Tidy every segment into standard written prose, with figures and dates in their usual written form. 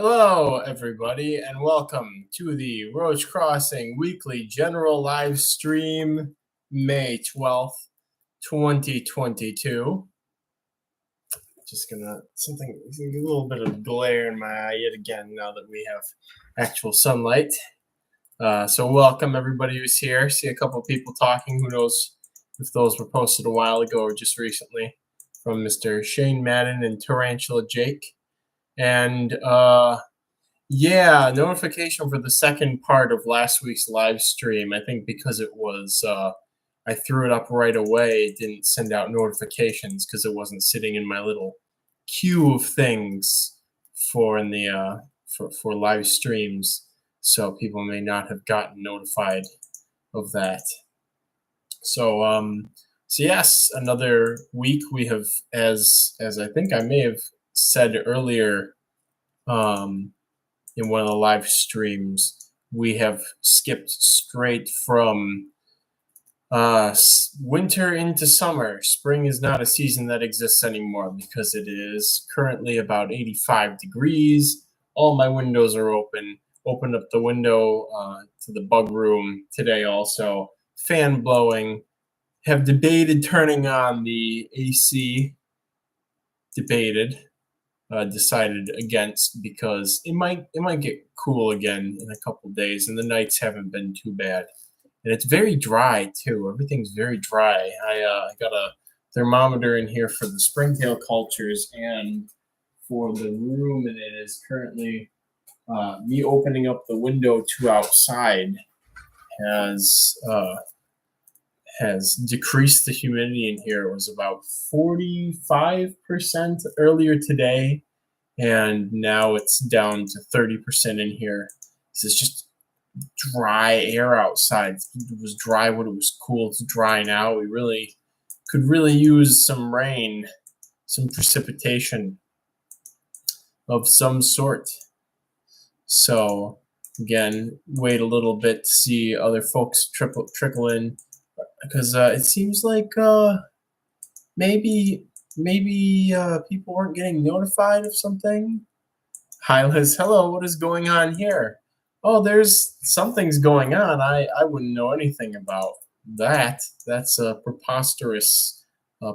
Hello, everybody, and welcome to the Roach Crossing Weekly General Live Stream, May 12th, 2022. Just gonna, a little bit of glare in my eye yet again now that we have actual sunlight. So welcome, everybody who's here. See a couple people talking. Who knows if those were posted a while ago or just recently, from Mr. Shane Madden and Tarantula Jake. And yeah, notification for the second part of last week's live stream. I think because it was I threw it up right away, it didn't send out notifications because it wasn't sitting in my little queue of things for in the for live streams. So people may not have gotten notified of that. So so yes, another week we have, as I think I may have said earlier in one of the live streams, we have skipped straight from winter into summer. Spring is not a season that exists anymore because it is currently about 85 degrees. All my windows are open. Opened up the window to the bug room today also. Fan blowing. Have debated turning on the AC. Decided against because it might get cool again in a couple days, and the nights haven't been too bad. And it's very dry too. Everything's very dry. I got a thermometer in here for the springtail cultures and for the room, and it is currently me opening up the window to outside has decreased the humidity in here. It was about 45% earlier today, and now it's down to 30% in here. This is just dry air outside. It was dry when it was cool. It's dry now. We could really use some rain, some precipitation of some sort. So again, wait a little bit to see other folks trickle in. Because it seems like maybe people weren't getting notified of something. Hi, Liz. Hello. What is going on here? Oh, there's something's going on. I wouldn't know anything about that. That's a preposterous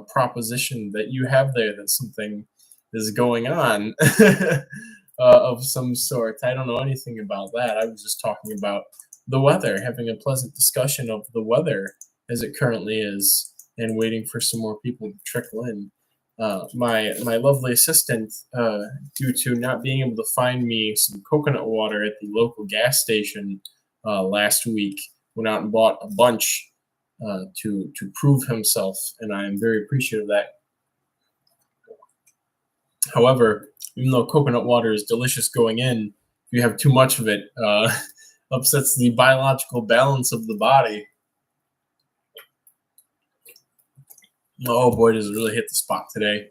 proposition that you have there, that something is going on of some sort. I don't know anything about that. I was just talking about the weather, having a pleasant discussion of the weather as it currently is, and waiting for some more people to trickle in. My lovely assistant, due to not being able to find me some coconut water at the local gas station last week, went out and bought a bunch to prove himself, and I am very appreciative of that. However, even though coconut water is delicious going in, if you have too much of it, upsets the biological balance of the body. Oh boy, does it really hit the spot today.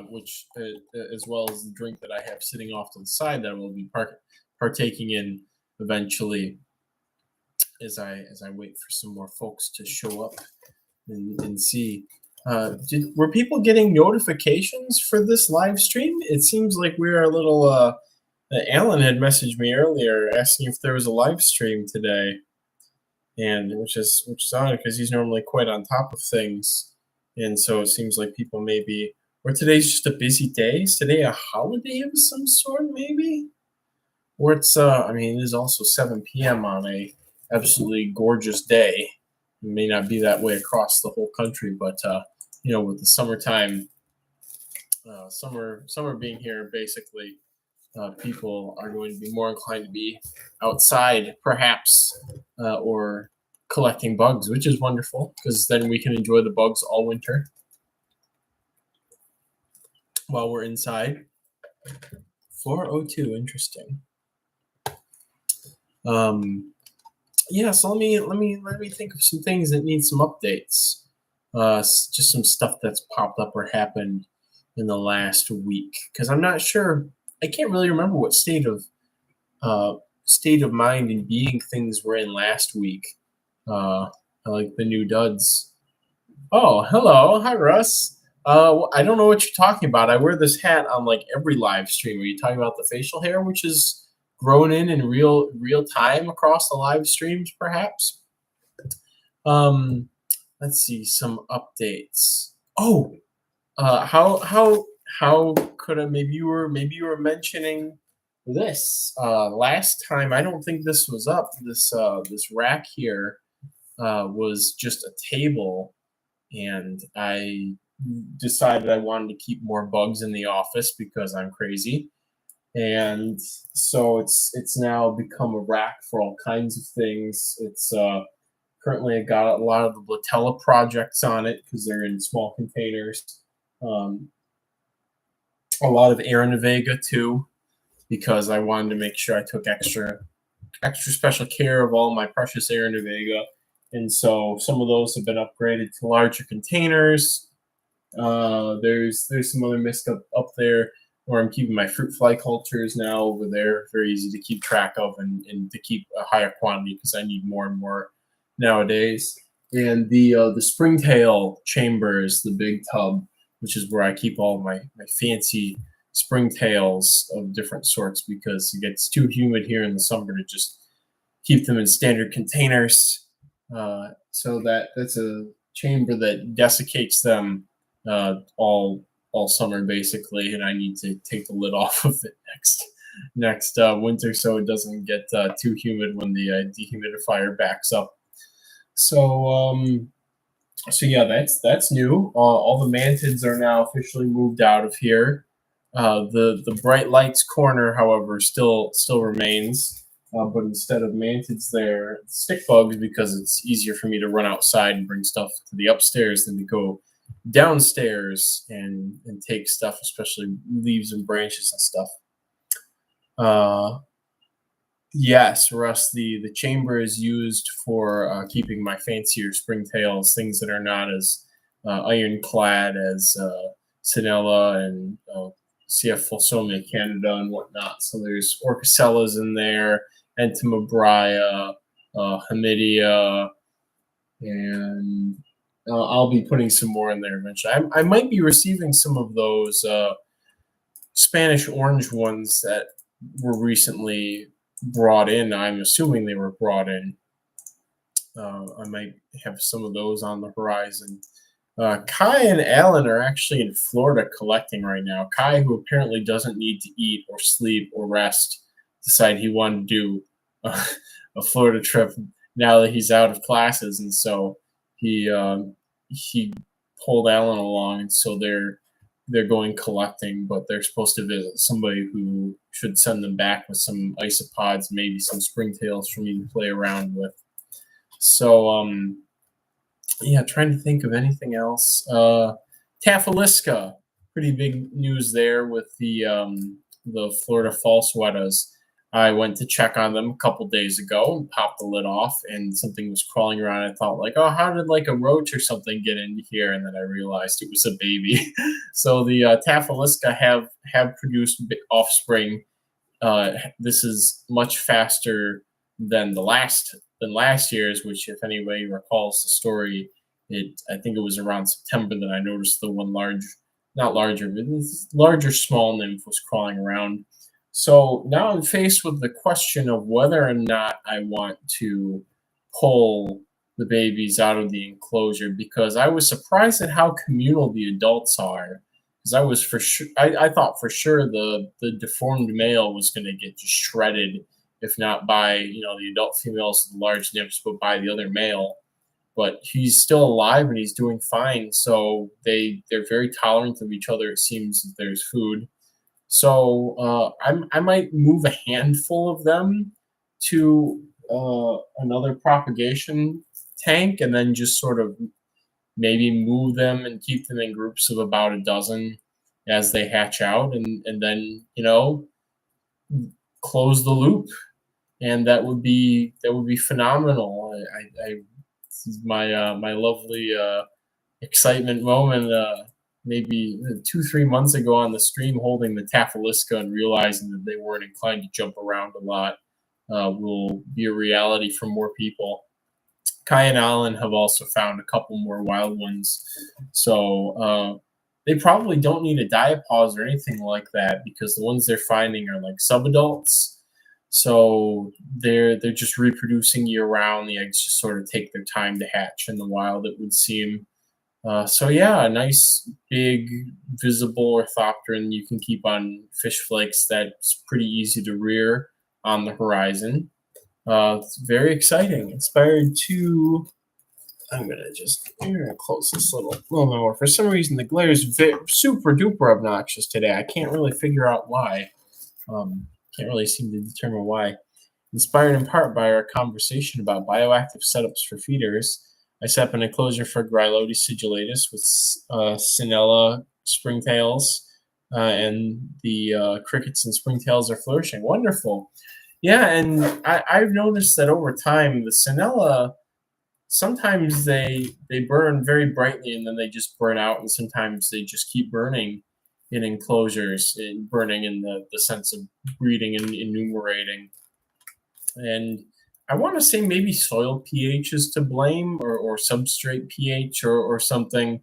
Which, as well as the drink that I have sitting off to the side that I will be partaking in eventually, as I wait for some more folks to show up and see. Were people getting notifications for this live stream? It seems like we're a little. Alan had messaged me earlier asking if there was a live stream today. And which is odd because he's normally quite on top of things, and so it seems like people maybe, or today's just a busy day. Is today a holiday of some sort, maybe? Or it's I mean, it is also 7 p.m. on a absolutely gorgeous day. It may not be that way across the whole country, but with the summertime, summer being here, basically, people are going to be more inclined to be outside, perhaps, or collecting bugs, which is wonderful because then we can enjoy the bugs all winter while we're inside. 402, interesting. Yeah, so let me think of some things that need some updates. Just some stuff that's popped up or happened in the last week, because I'm not sure. I can't really remember what state of mind and being things were in last week. I like the new duds. Oh, hello. Hi, Russ. I don't know what you're talking about. I wear this hat on like every live stream. Are you talking about the facial hair, which is grown in real time across the live streams, perhaps? Um, let's see some updates. Oh, how could I? Maybe you were mentioning this last time. I don't think this was up. This rack here was just a table, and I decided I wanted to keep more bugs in the office because I'm crazy. And so it's now become a rack for all kinds of things. It's currently I got a lot of the Blatella projects on it because they're in small containers. Um, a lot of Aranavega too, because I wanted to make sure I took extra special care of all my precious Aranavega. And so some of those have been upgraded to larger containers. There's some other mist up there where I'm keeping my fruit fly cultures now over there. Very easy to keep track of and to keep a higher quantity because I need more and more nowadays. And the springtail chambers, the big tub, which is where I keep all my fancy springtails of different sorts because it gets too humid here in the summer to just keep them in standard containers. So that's a chamber that desiccates them all summer basically, and I need to take the lid off of it next winter so it doesn't get too humid when the dehumidifier backs up. So so yeah, that's new. All the mantids are now officially moved out of here. The bright lights corner, however, still remains. But instead of mantids there, stick bugs, because it's easier for me to run outside and bring stuff to the upstairs than to go downstairs and take stuff, especially leaves and branches and stuff. Yes, Russ, the chamber is used for keeping my fancier springtails, things that are not as ironclad as Sinella and CF Fulsomia Canada and whatnot. So there's Orchicellas in there, Entomobria, Hamidia, and I'll be putting some more in there eventually. I might be receiving some of those Spanish orange ones that were recently brought in. I'm assuming they were brought in. I might have some of those on the horizon. Kai and Alan are actually in Florida collecting right now. Kai, who apparently doesn't need to eat or sleep or rest, decided he wanted to do a Florida trip now that he's out of classes, and so he pulled Alan along, and so they're going collecting, but they're supposed to visit somebody who should send them back with some isopods, maybe some springtails for me to play around with. So yeah, trying to think of anything else. Tafaliska, pretty big news there with the Florida fall sweatas. I went to check on them a couple days ago and popped the lid off, and something was crawling around. I thought, like, oh, how did like a roach or something get into here? And then I realized it was a baby. So the Tafaliska have produced offspring. This is much faster than last year's, which, if anybody recalls the story, I think it was around September that I noticed the one larger small nymph was crawling around. So now I'm faced with the question of whether or not I want to pull the babies out of the enclosure, because I was surprised at how communal the adults are. Because I thought for sure the deformed male was going to get just shredded, if not by the adult females, the large nymphs, but by the other male. But he's still alive and he's doing fine. So they're very tolerant of each other. It seems if there's food. So I might move a handful of them to another propagation tank, and then just sort of maybe move them and keep them in groups of about a dozen as they hatch out, and then close the loop, and that would be phenomenal. This is my lovely excitement moment. Maybe 2-3 months ago on the stream, holding the Tafaliska and realizing that they weren't inclined to jump around a lot will be a reality for more people. Kai and Alan have also found a couple more wild ones. So they probably don't need a diapause or anything like that because the ones they're finding are like subadults. So they're just reproducing year round. The eggs just sort of take their time to hatch in the wild, it would seem. So yeah, a nice big visible orthopteran you can keep on fish flakes that's pretty easy to rear on the horizon. It's very exciting. Inspired to. I'm gonna close this little bit more. For some reason, the glare is super duper obnoxious today. I can't really figure out why. Can't really seem to determine why. Inspired in part by our conversation about bioactive setups for feeders, I set up an enclosure for Grylotes sigillatus with Sinella springtails, and the crickets and springtails are flourishing. Wonderful. Yeah, and I've noticed that over time, the Sinella, sometimes they burn very brightly and then they just burn out, and sometimes they just keep burning in enclosures, in burning in the sense of breeding and enumerating. And I want to say maybe soil pH is to blame, or substrate pH, or something,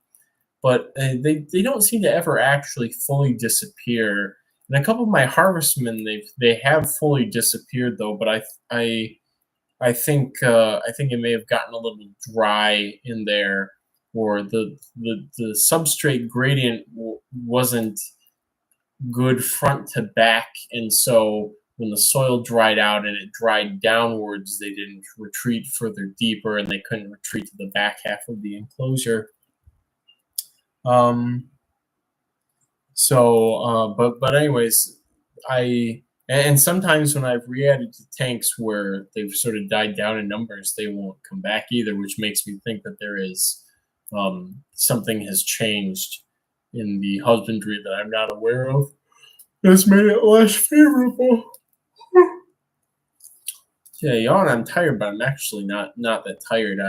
but they don't seem to ever actually fully disappear. And a couple of my harvestmen, they have fully disappeared though, but I think it may have gotten a little dry in there, or the substrate gradient wasn't good front to back, and so when the soil dried out and it dried downwards, they didn't retreat further deeper, and they couldn't retreat to the back half of the enclosure. But anyways, and sometimes when I've re-added to tanks where they've sort of died down in numbers, they won't come back either, which makes me think that there is something has changed in the husbandry that I'm not aware of that's made it less favorable. Yeah, yawn. I'm tired, but I'm actually not that tired.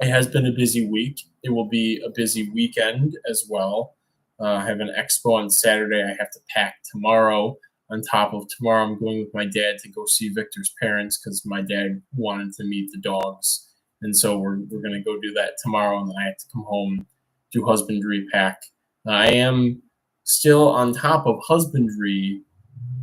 It has been a busy week. It will be a busy weekend as well. I have an expo on Saturday. I have to pack tomorrow. On top of tomorrow, I'm going with my dad to go see Victor's parents because my dad wanted to meet the dogs, and so we're going to go do that tomorrow. And then I have to come home, do husbandry pack. I am still on top of husbandry,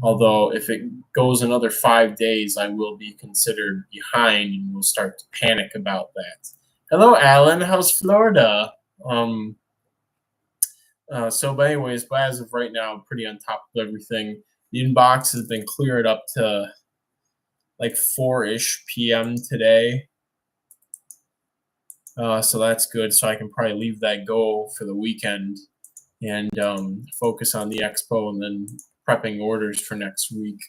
although if it goes another 5 days, I will be considered behind and will start to panic about that. Hello, Alan. How's Florida? But anyways, but as of right now, I'm pretty on top of everything. The inbox has been cleared up to like 4-ish p.m. today. So that's good. So I can probably leave that go for the weekend and focus on the expo and then prepping orders for next week.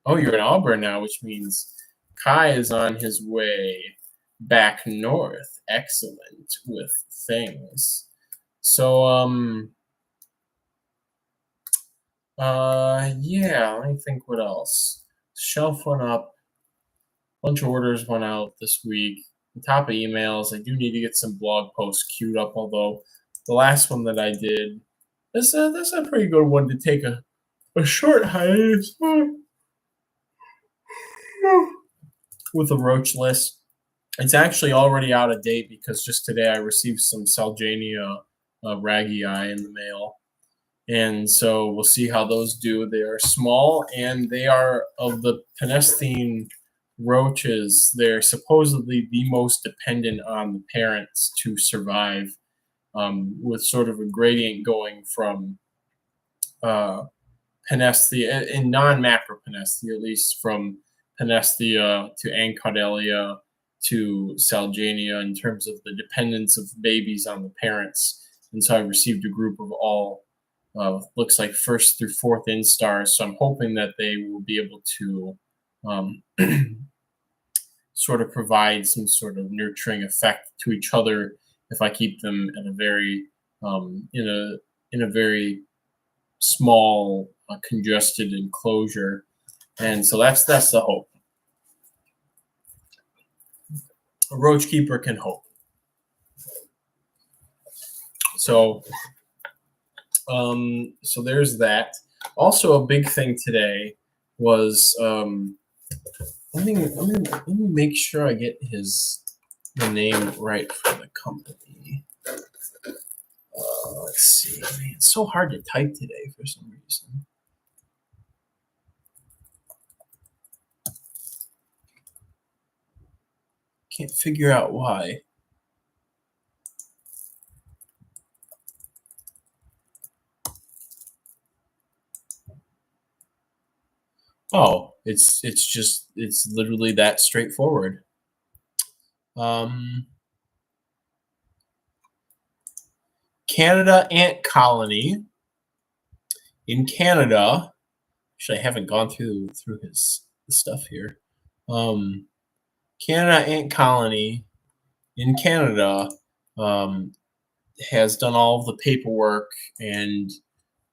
Oh, you're in Auburn now, which means Kai is on his way back north. Excellent with things. So, yeah, let me think what else. Shelf went up. A bunch of orders went out this week. On top of emails, I do need to get some blog posts queued up, although the last one that I did, that's a pretty good one to take a short hiatus with a roach list. It's actually already out of date because just today I received some Salgania raggii in the mail. And so we'll see how those do. They are small, and they are of the penestine roaches. They're supposedly the most dependent on the parents to survive, with sort of a gradient going from Penesthia, in non-macropenesthia, at least from Penesthia to Ancardelia to Salgania in terms of the dependence of babies on the parents. And so I received a group of all, looks like 1st through 4th instars. So I'm hoping that they will be able to sort of provide some sort of nurturing effect to each other if I keep them at a very in a very small congested enclosure. And so that's the hope. A roach keeper can hope. So there's that. Also, a big thing today was let me make sure I get the name right for the company. Let's see. Man, it's so hard to type today for some reason. Can't figure out why. Oh, it's literally that straightforward. Canada ant colony in Canada. Actually, I haven't gone through his stuff here. Canada ant colony in Canada has done all of the paperwork and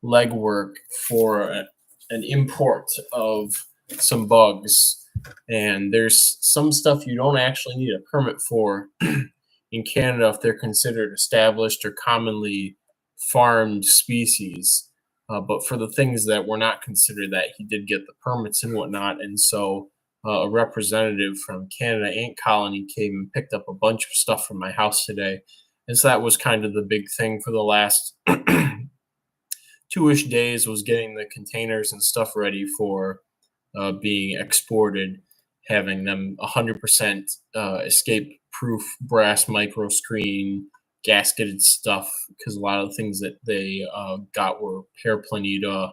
legwork for an import of some bugs, and there's some stuff you don't actually need a permit for in Canada if they're considered established or commonly farmed species. But for the things that were not considered that, he did get the permits and whatnot. And so a representative from Canada Ant Colony came and picked up a bunch of stuff from my house today. And so that was kind of the big thing for the last 2-ish days, was getting the containers and stuff ready for being exported, having them 100% escape proof brass micro screen gasketed stuff, because a lot of the things that they got were Perplaneta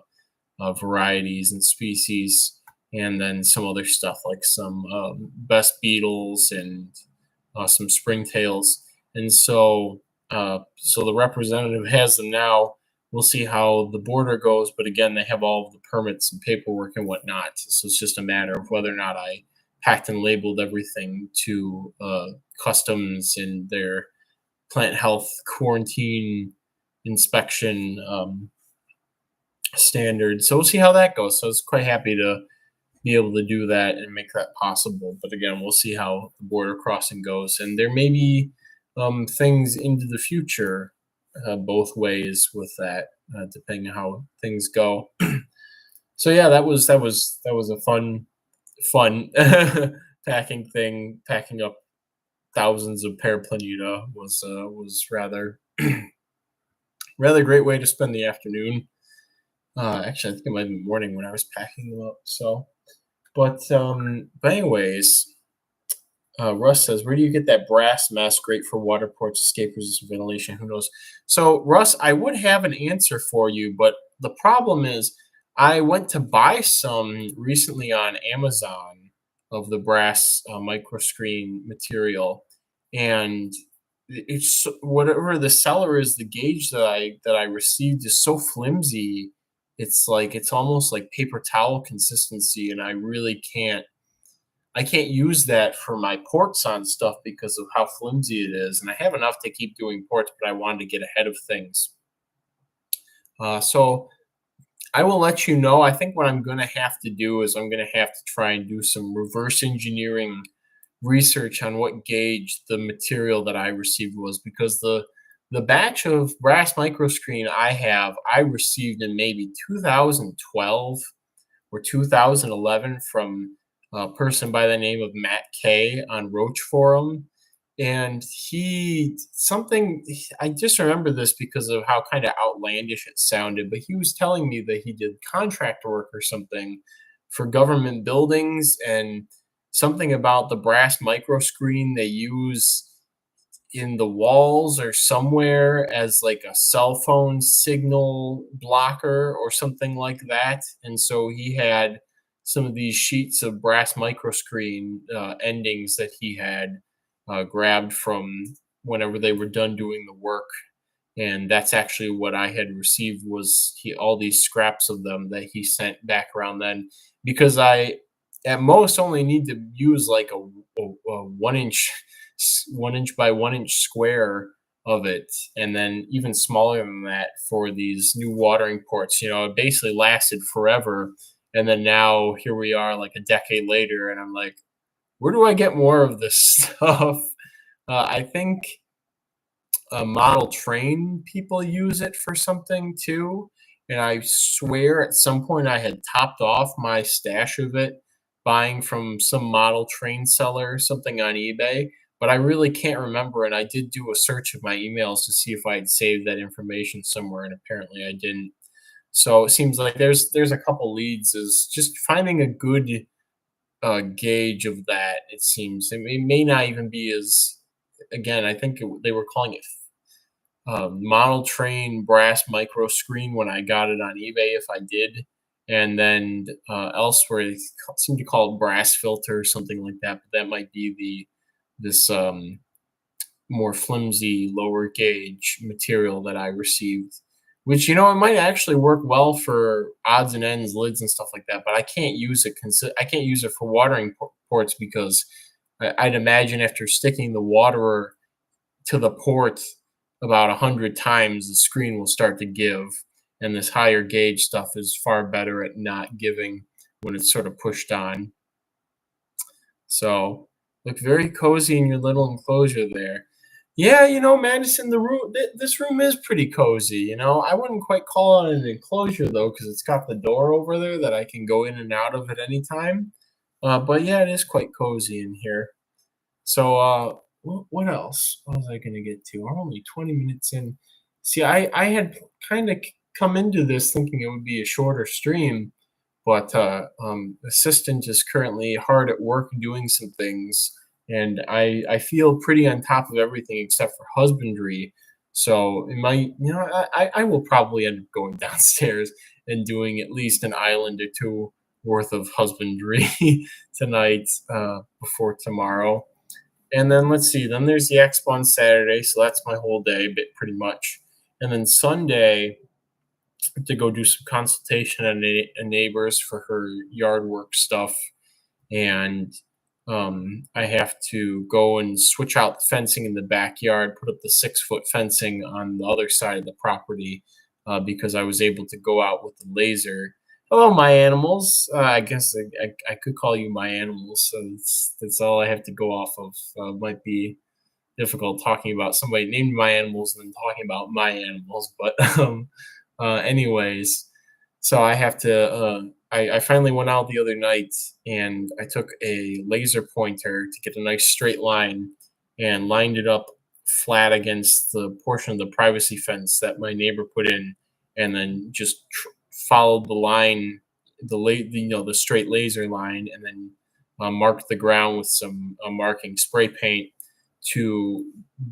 varieties and species, and then some other stuff like some best beetles and some springtails. And so so the representative has them now. We'll see how the border goes, but again, they have all of the permits and paperwork and whatnot. So it's just a matter of whether or not I packed and labeled everything to customs and their plant health quarantine inspection standards. So we'll see how that goes. So I was quite happy to be able to do that and make that possible. But again, we'll see how the border crossing goes. And there may be things into the future both ways with that, depending on how things go. So yeah, that was a fun packing thing. Packing up thousands of Perplaneta was rather great way to spend the afternoon. Actually, I think it might be morning when I was packing them up. So, but anyways. Russ says, where do you get that brass mess? Great for water ports, escape resistant ventilation. Who knows? So, Russ, I would have an answer for you, but the problem is I went to buy some recently on Amazon of the brass microscreen material, and it's whatever the seller is, the gauge that I received is so flimsy. It's almost like paper towel consistency, and I really I can't use that for my ports on stuff because of how flimsy it is. And I have enough to keep doing ports, but I wanted to get ahead of things. So I will let you know. I think what I'm going to have to do is I'm going to have to try and do some reverse engineering research on what gauge the material that I received was, because the batch of brass microscreen I received in maybe 2012 or 2011 from a person by the name of Matt K on Roach forum. And I just remember this because of how kind of outlandish it sounded, but he was telling me that he did contract work or something for government buildings, and something about the brass microscreen they use in the walls or somewhere as like a cell phone signal blocker or something like that. And so he had some of these sheets of brass microscreen endings that he had grabbed from whenever they were done doing the work. And that's actually what I had received, was all these scraps of them that he sent back around then, because I at most only need to use like a 1-inch by 1-inch square of it, and then even smaller than that for these new watering ports. It basically lasted forever, and then now here we are like a decade later, and I'm like, where do I get more of this stuff? I think model train people use it for something too, and I swear at some point I had topped off my stash of it buying from some model train seller or something on eBay, but I really can't remember. And I did do a search of my emails to see if I had saved that information somewhere, and apparently I didn't. So it seems like there's a couple leads, is just finding a good gauge of that. It seems it may not even be as, again, I think they were calling it model train brass micro screen when I got it on eBay, if I did. And then elsewhere they seem to call it brass filter or something like that. But that might be this more flimsy lower gauge material that I received, which, it might actually work well for odds and ends lids and stuff like that. But I can't use it. I can't use it for watering ports, because I'd imagine after sticking the waterer to the port about 100 times, the screen will start to give. And this higher gauge stuff is far better at not giving when it's sort of pushed on. So look very cozy in your little enclosure there. Yeah, Madison, this room is pretty cozy. I wouldn't quite call it an enclosure though, because it's got the door over there that I can go in and out of at any time. But yeah, it is quite cozy in here. So what else? What was I going to get to? We're only 20 minutes in. See, I had kind of come into this thinking it would be a shorter stream, but assistant is currently hard at work doing some things, and I feel pretty on top of everything except for husbandry. So it might, I will probably end up going downstairs and doing at least an island or two worth of husbandry tonight before tomorrow. And then let's see, then there's the expo on Saturday, so that's my whole day, pretty much. And then Sunday, to go do some consultation at a neighbor's for her yard work stuff. And I have to go and switch out the fencing in the backyard, put up the 6-foot fencing on the other side of the property, because I was able to go out with the laser. Hello, my animals. I guess I could call you my animals. So that's all I have to go off of. Might be difficult talking about somebody named my animals and then talking about my animals. But anyways, so I have to. I finally went out the other night and I took a laser pointer to get a nice straight line and lined it up flat against the portion of the privacy fence that my neighbor put in, and then just followed the line, the straight laser line, and then marked the ground with some marking spray paint to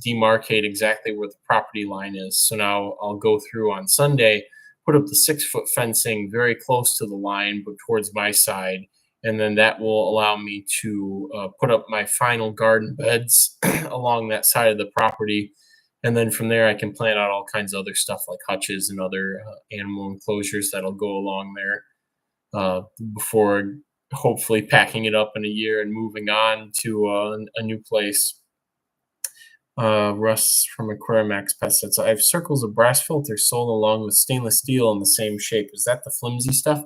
demarcate exactly where the property line is. So now I'll go through on Sunday, put up the 6-foot fencing very close to the line, but towards my side. And then that will allow me to put up my final garden beds along that side of the property. And then from there, I can plan out all kinds of other stuff like hutches and other animal enclosures that'll go along there before hopefully packing it up in a year and moving on to a new place. Russ from Aquarimax Pest said, so I have circles of brass filters sold along with stainless steel in the same shape. Is that the flimsy stuff?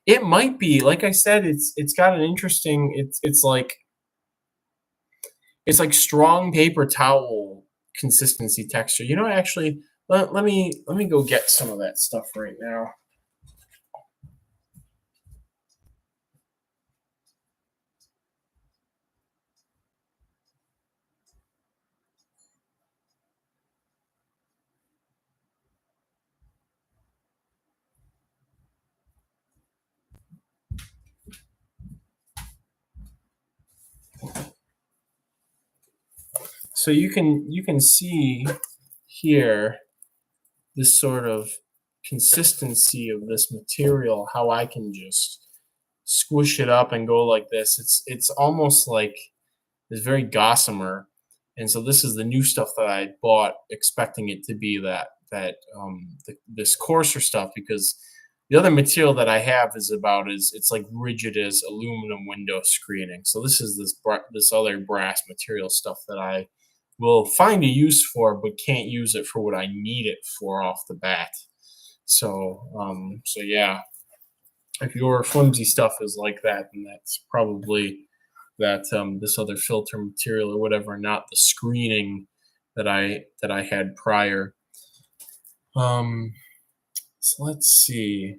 It might be. Like I said, it's got an interesting. It's like strong paper towel consistency texture. Actually, let me go get some of that stuff right now. So you can see here this sort of consistency of this material, how I can just squish it up and go like this. It's almost like it's very gossamer. And so this is the new stuff that I bought, expecting it to be this coarser stuff, because the other material that I have it's like rigid as aluminum window screening. So this is this other brass material stuff that I will find a use for, but can't use it for what I need it for off the bat. So yeah, if your flimsy stuff is like that, then that's probably that this other filter material or whatever, not the screening that I had prior. So let's see.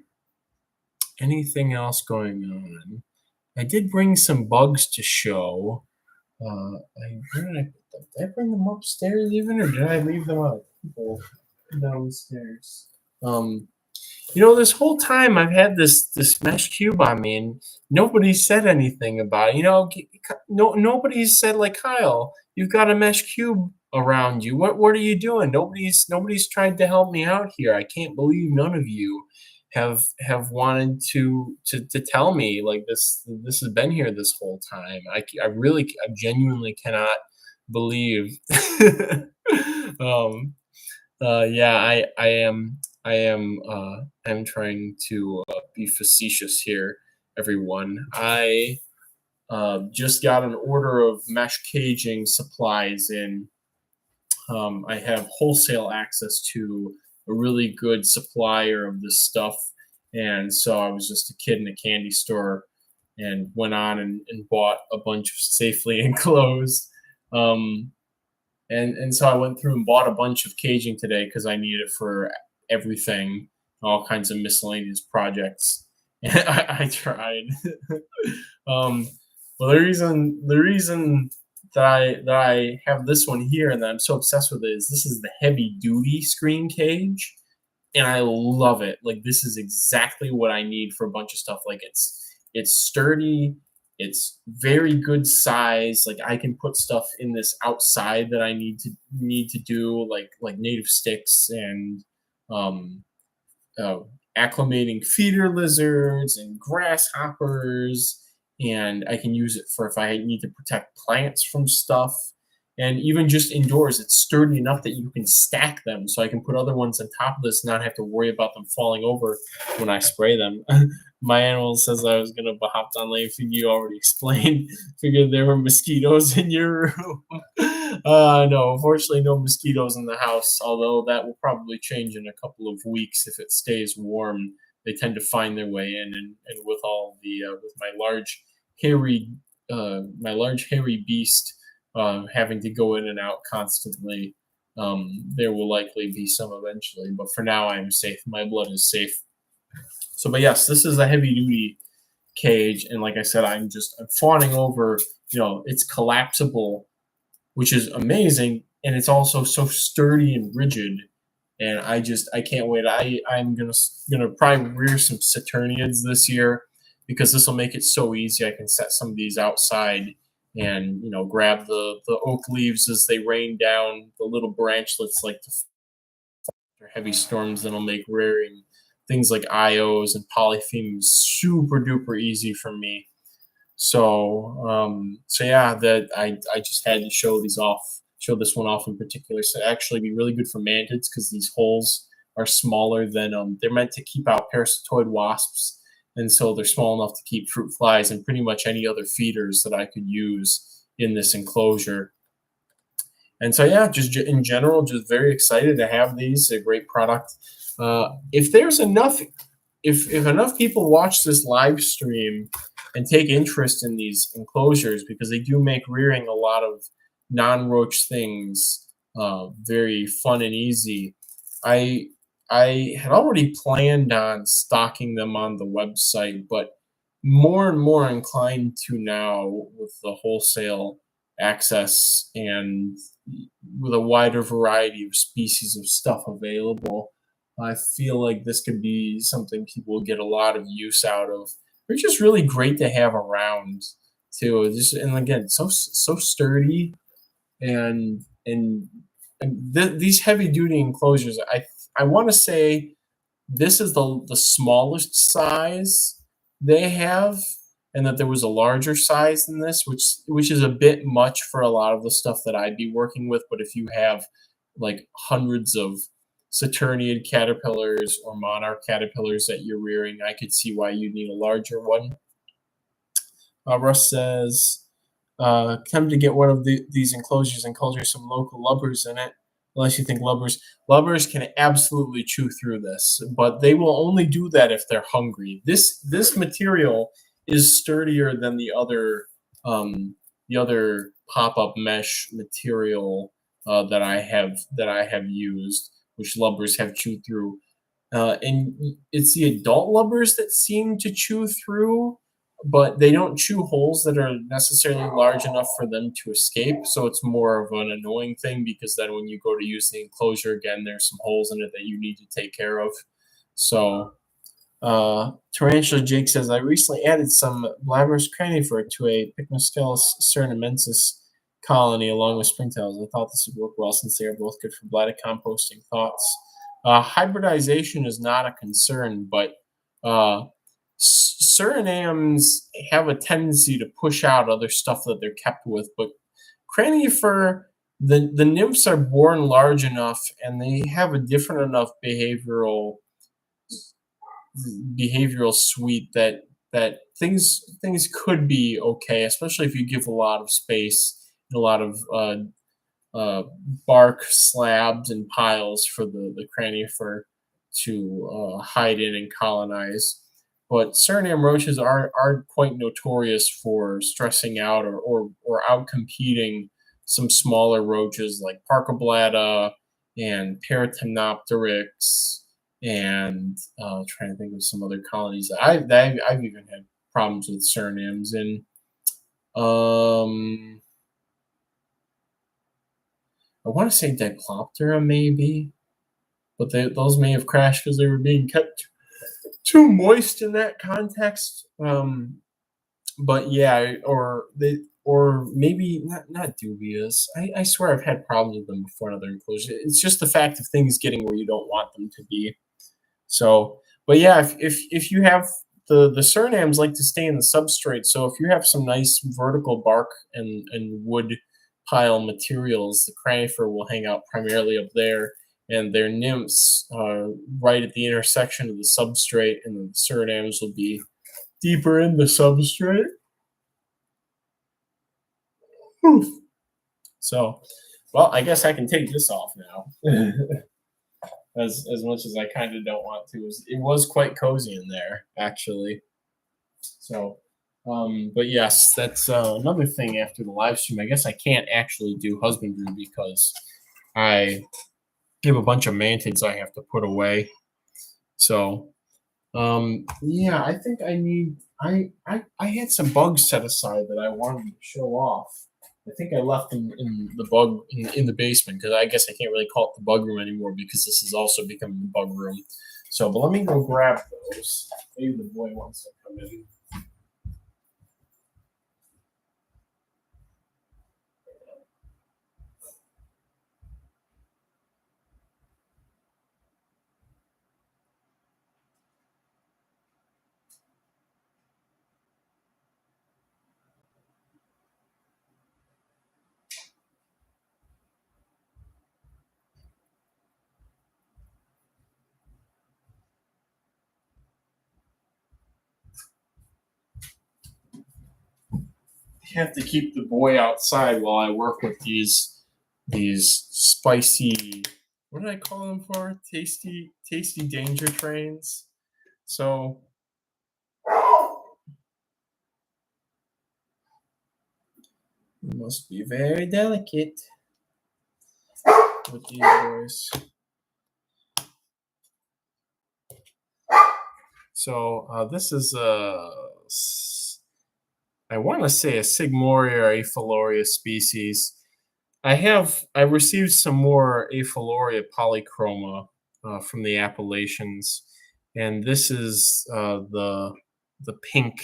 Anything else going on? I did bring some bugs to show. Where did I put Did I bring them upstairs even, or did I leave them out? People downstairs. This whole time I've had this mesh cube on me, and nobody said anything about it. Nobody's said like, Kyle, you've got a mesh cube around you. What are you doing? Nobody's tried to help me out here. I can't believe none of you have wanted to tell me like this has been here this whole time. I genuinely cannot believe. Yeah, I'm trying to be facetious here, everyone. I just got an order of mesh caging supplies in. I have wholesale access to a really good supplier of this stuff, and so I was just a kid in a candy store and went on and bought a bunch of safely enclosed. And so I went through and bought a bunch of caging today because I need it for everything, all kinds of miscellaneous projects. And I tried. Well, the reason that I have this one here and that I'm so obsessed with it is this is the heavy duty screen cage, and I love it. Like, this is exactly what I need for a bunch of stuff. Like, it's sturdy. It's very good size. Like, I can put stuff in this outside that I need to do, like native sticks and acclimating feeder lizards and grasshoppers, and I can use it for if I need to protect plants from stuff. And even just indoors, it's sturdy enough that you can stack them, so I can put other ones on top of this and not have to worry about them falling over when I spray them. My animal says I was going to hop on late. You already explained. Figured there were mosquitoes in your room. No, unfortunately, no mosquitoes in the house, although that will probably change in a couple of weeks if it stays warm. They tend to find their way in, and with all the with my large hairy beast having to go in and out constantly, there will likely be some eventually. But for now, I am safe. My blood is safe. So, but yes, this is a heavy duty cage, and like I said, I'm fawning over. It's collapsible, which is amazing, and it's also so sturdy and rigid. And I can't wait. I'm gonna probably rear some Saturniids this year because this will make it so easy. I can set some of these outside and grab the oak leaves as they rain down, the little branchlets like the heavy storms that'll make rearing things like IOs and polyphemus super duper easy for me. So yeah, that I just had to show this one off in particular. So actually be really good for mantids because these holes are smaller than they're meant to keep out parasitoid wasps, and so they're small enough to keep fruit flies and pretty much any other feeders that I could use in this enclosure. And so yeah, just in general, just very excited to have these. A great product. If enough people watch this live stream and take interest in these enclosures, because they do make rearing a lot of non-roach things very fun and easy. I had already planned on stocking them on the website, but more and more inclined to now with the wholesale access and with a wider variety of species of stuff available. I feel like this could be something people will get a lot of use out of. They're just really great to have around too. And again, so sturdy, and these heavy duty enclosures. I want to say this is the smallest size they have, and that there was a larger size than this, which is a bit much for a lot of the stuff that I'd be working with. But if you have like hundreds of Saturniid caterpillars or monarch caterpillars that you're rearing, I could see why you need a larger one. Russ says, come to get one of these enclosures and culture some local lubbers in it, unless you think lubbers can absolutely chew through this, but they will only do that if they're hungry. This material is sturdier than the other pop-up mesh material that I have used, which lubbers have chewed through. And it's the adult lubbers that seem to chew through but they don't chew holes that are necessarily large enough for them to escape. So it's more of an annoying thing because then when you go to use the enclosure again, there's some holes in it that you need to take care of. So Tarantula Jake says, I recently added some Blabber's cranifert to a Pycnoscelis cernamensis colony along with springtails. I thought this would work well since they are both good for bladder composting. Thoughts? Hybridization is not a concern, but uh, Surinams have a tendency to push out other stuff that they're kept with, but cranifer, the nymphs are born large enough and they have a different enough behavioral suite that things could be okay, especially if you give a lot of space and a lot of uh, bark slabs and piles for the cranifer to hide in and colonize. But Suriname roaches are quite notorious for stressing out or out competing some smaller roaches like Parcoblata and Paratenopteryx and trying to think of some other colonies I've even had problems with Surinames in. I want to say Diploptera maybe, but those may have crashed because they were being kept too moist in that context. But yeah, or maybe not dubious. I swear I've had problems with them before in other enclosures. It's just the fact of things getting where you don't want them to be. So, but yeah, if you have the Surinams like to stay in the substrate. So if you have some nice vertical bark and wood pile materials, the cranifer will hang out primarily up there, and their nymphs are right at the intersection of the substrate, and the Surinams will be deeper in the substrate. So, well, I guess I can take this off now. as much as I kind of don't want to. It was quite cozy in there, actually. So, but yes, that's another thing after the live stream. I guess I can't actually do husbandry because I have a bunch of mantids I have to put away. So, yeah, I think I need. I had some bugs set aside that I wanted to show off. I think I left them in the bug in the basement because I guess I can't really call it the bug room anymore because this is also becoming the bug room. So, but let me go grab those. Maybe the boy wants to come in. Have to keep the boy outside while I work with these spicy, what did I call them for? Tasty danger trains. So you must be very delicate with these boys. So this is I want to say a Sigmoria or Aphiloria species. I received some more Aphiloria polychroma from the Appalachians, and this is the pink.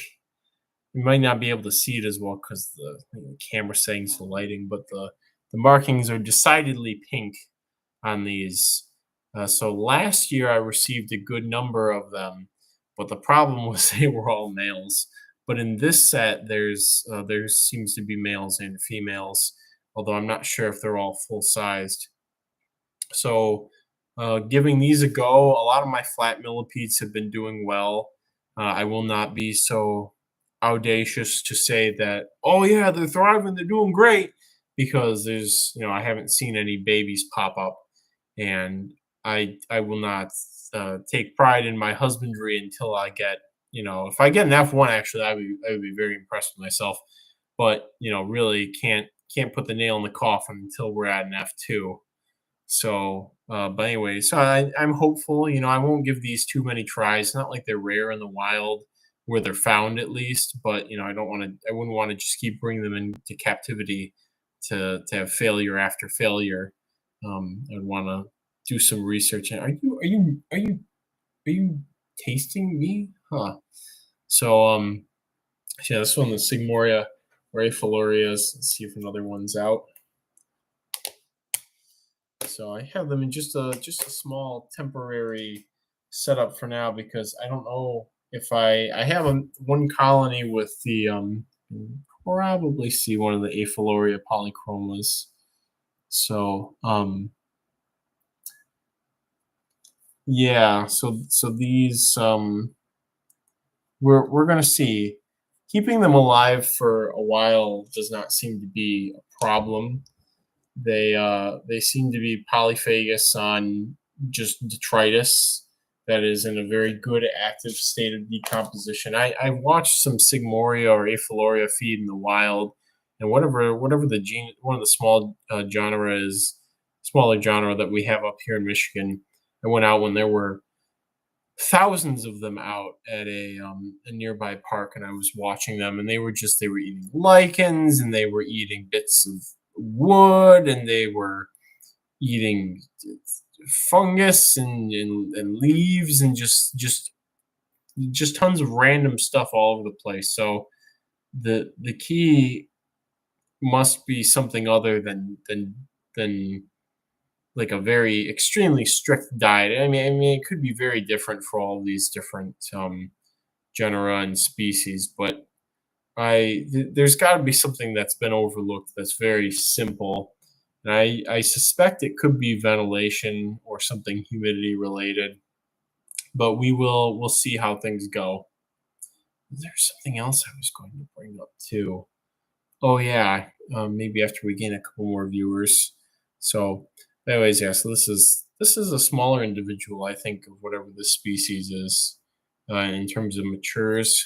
You might not be able to see it as well because the camera settings, the lighting, but the markings are decidedly pink on these. So last year I received a good number of them, but the problem was they were all males. But in this set, there seems to be males and females, although I'm not sure if they're all full sized. So, giving these a go, a lot of my flat millipedes have been doing well. I will not be so audacious to say that, oh yeah, they're thriving, they're doing great, because I haven't seen any babies pop up, and I will not take pride in my husbandry until I get, if I get an F1, actually, I would be very impressed with myself. But really can't put the nail in the coffin until we're at an F2. So, but anyway, so I'm hopeful. I won't give these too many tries. Not like they're rare in the wild, where they're found at least. But I wouldn't want to just keep bringing them into captivity to have failure after failure. I'd want to do some research. And are you tasting me? Huh. So yeah, this one, the Sigmoria or Aphilorias. Let's see if another one's out. So I have them in just a small temporary setup for now, because I don't know if I have one colony with the probably see one of the Aphiloria polychromas. So yeah, so these we're gonna see. Keeping them alive for a while does not seem to be a problem. They seem to be polyphagous on just detritus that is in a very good active state of decomposition. I watched some Sigmoria or Aphiloria feed in the wild, and whatever the gene, one of the smaller genre that we have up here in Michigan. I went out when there were thousands of them out at a nearby park, and I was watching them, and they were eating lichens, and they were eating bits of wood, and they were eating fungus and leaves, and just tons of random stuff all over the place. So the key must be something other than like a very extremely strict diet. I mean, it could be very different for all these different genera and species, but there's got to be something that's been overlooked that's very simple, and I suspect it could be ventilation or something humidity related, but we'll see how things go. There's something else I was going to bring up too. Oh yeah, maybe after we gain a couple more viewers. So, anyways, yeah. So this is a smaller individual, I think, of whatever this species is, in terms of matures,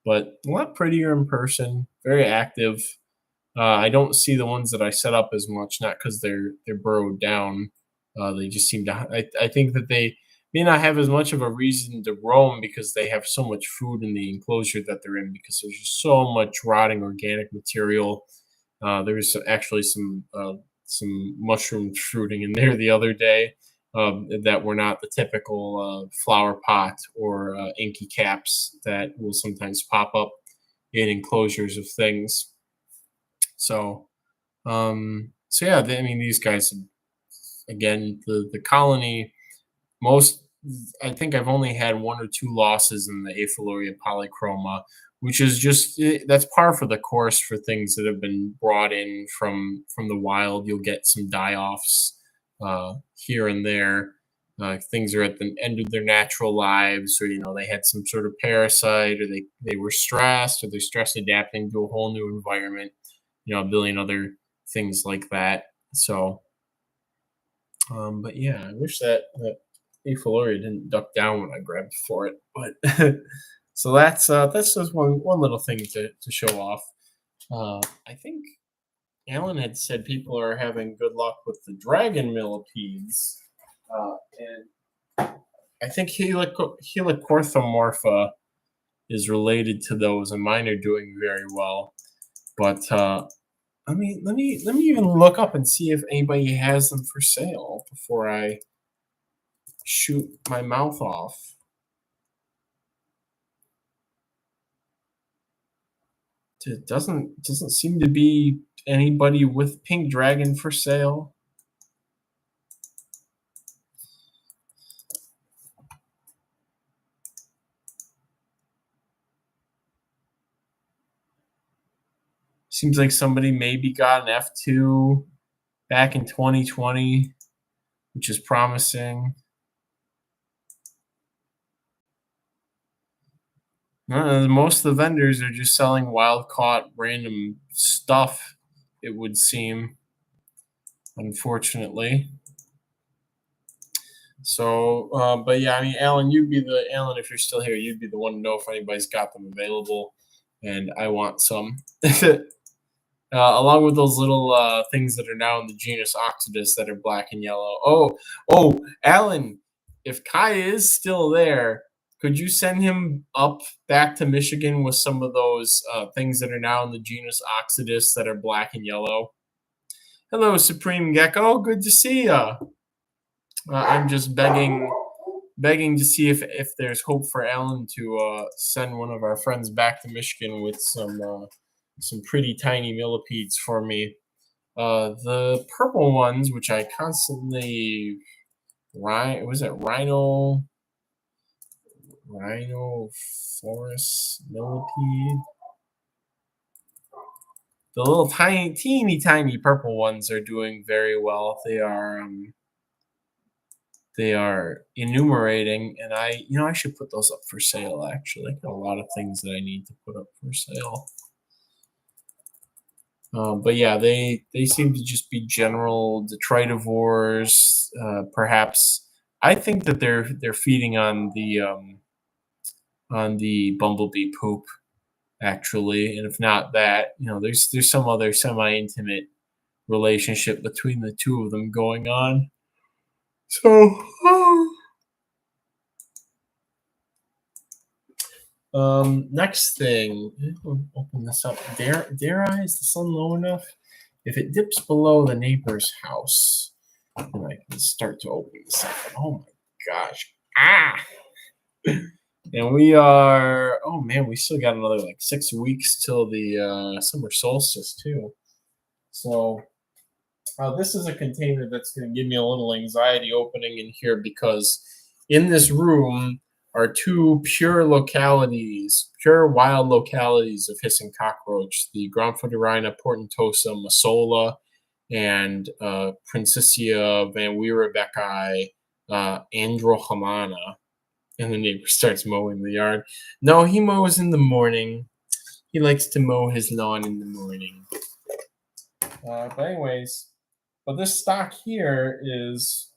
but a lot prettier in person. Very active. I don't see the ones that I set up as much, not because they're burrowed down. They just seem to. I think that they may not have as much of a reason to roam because they have so much food in the enclosure that they're in, because there's just so much rotting organic material. There's actually some mushrooms fruiting in there the other day, that were not the typical flower pot or inky caps that will sometimes pop up in enclosures of things. So, yeah, I mean, these guys, again, the colony, I think I've only had one or two losses in the Aphiloria polychroma, which is that's par for the course for things that have been brought in from the wild. You'll get some die-offs here and there. Things are at the end of their natural lives, or they had some sort of parasite, or they were stressed, or they're stress adapting to a whole new environment. A billion other things like that. So, but yeah, I wish that Aphiloria didn't duck down when I grabbed for it. But so that's just one little thing to show off. I think Alan had said people are having good luck with the dragon millipedes, and I think Helicorthomorpha is related to those, and mine are doing very well. But I mean, let me even look up and see if anybody has them for sale before I shoot my mouth off. It doesn't seem to be anybody with pink dragon for sale. Seems like somebody maybe got an F2 back in 2020, which is promising. Most of the vendors are just selling wild caught random stuff, it would seem, unfortunately. So, but yeah, I mean, Alan, if you're still here, you'd be the one to know if anybody's got them available, and I want some. Along with those little things that are now in the genus Oxidus that are black and yellow. Oh, Alan, if Kai is still there, Could you send him up back to Michigan with some of those things that are now in the genus Oxidus that are black and yellow? Hello, Supreme Gecko. Good to see ya. I'm just begging to see if there's hope for Alan to send one of our friends back to Michigan with some pretty tiny millipedes for me. The purple ones, which I constantly rhinophorus millipede. The little teeny purple ones are doing very well. They are enumerating, and I should put those up for sale. Actually, I got a lot of things that I need to put up for sale. But yeah, they seem to just be general detritivores. Perhaps I think that they're feeding on the bumblebee poop, actually, and if not that, there's some other semi-intimate relationship between the two of them going on. So, next thing, open this up. Dare I? Is the sun low enough? If it dips below the neighbor's house, then I can start to open this up. Oh my gosh! And we are. Oh man, we still got another like 6 weeks till the summer solstice too. So this is a container that's going to give me a little anxiety opening in here, because in this room are two pure wild localities of hissing cockroach, the Gromphotyrrhina portentosa massola and Princessia van Weerebecki androhamana. And the neighbor starts mowing the yard. No, he mows in the morning. He likes to mow his lawn in the morning. But anyways, this stock here is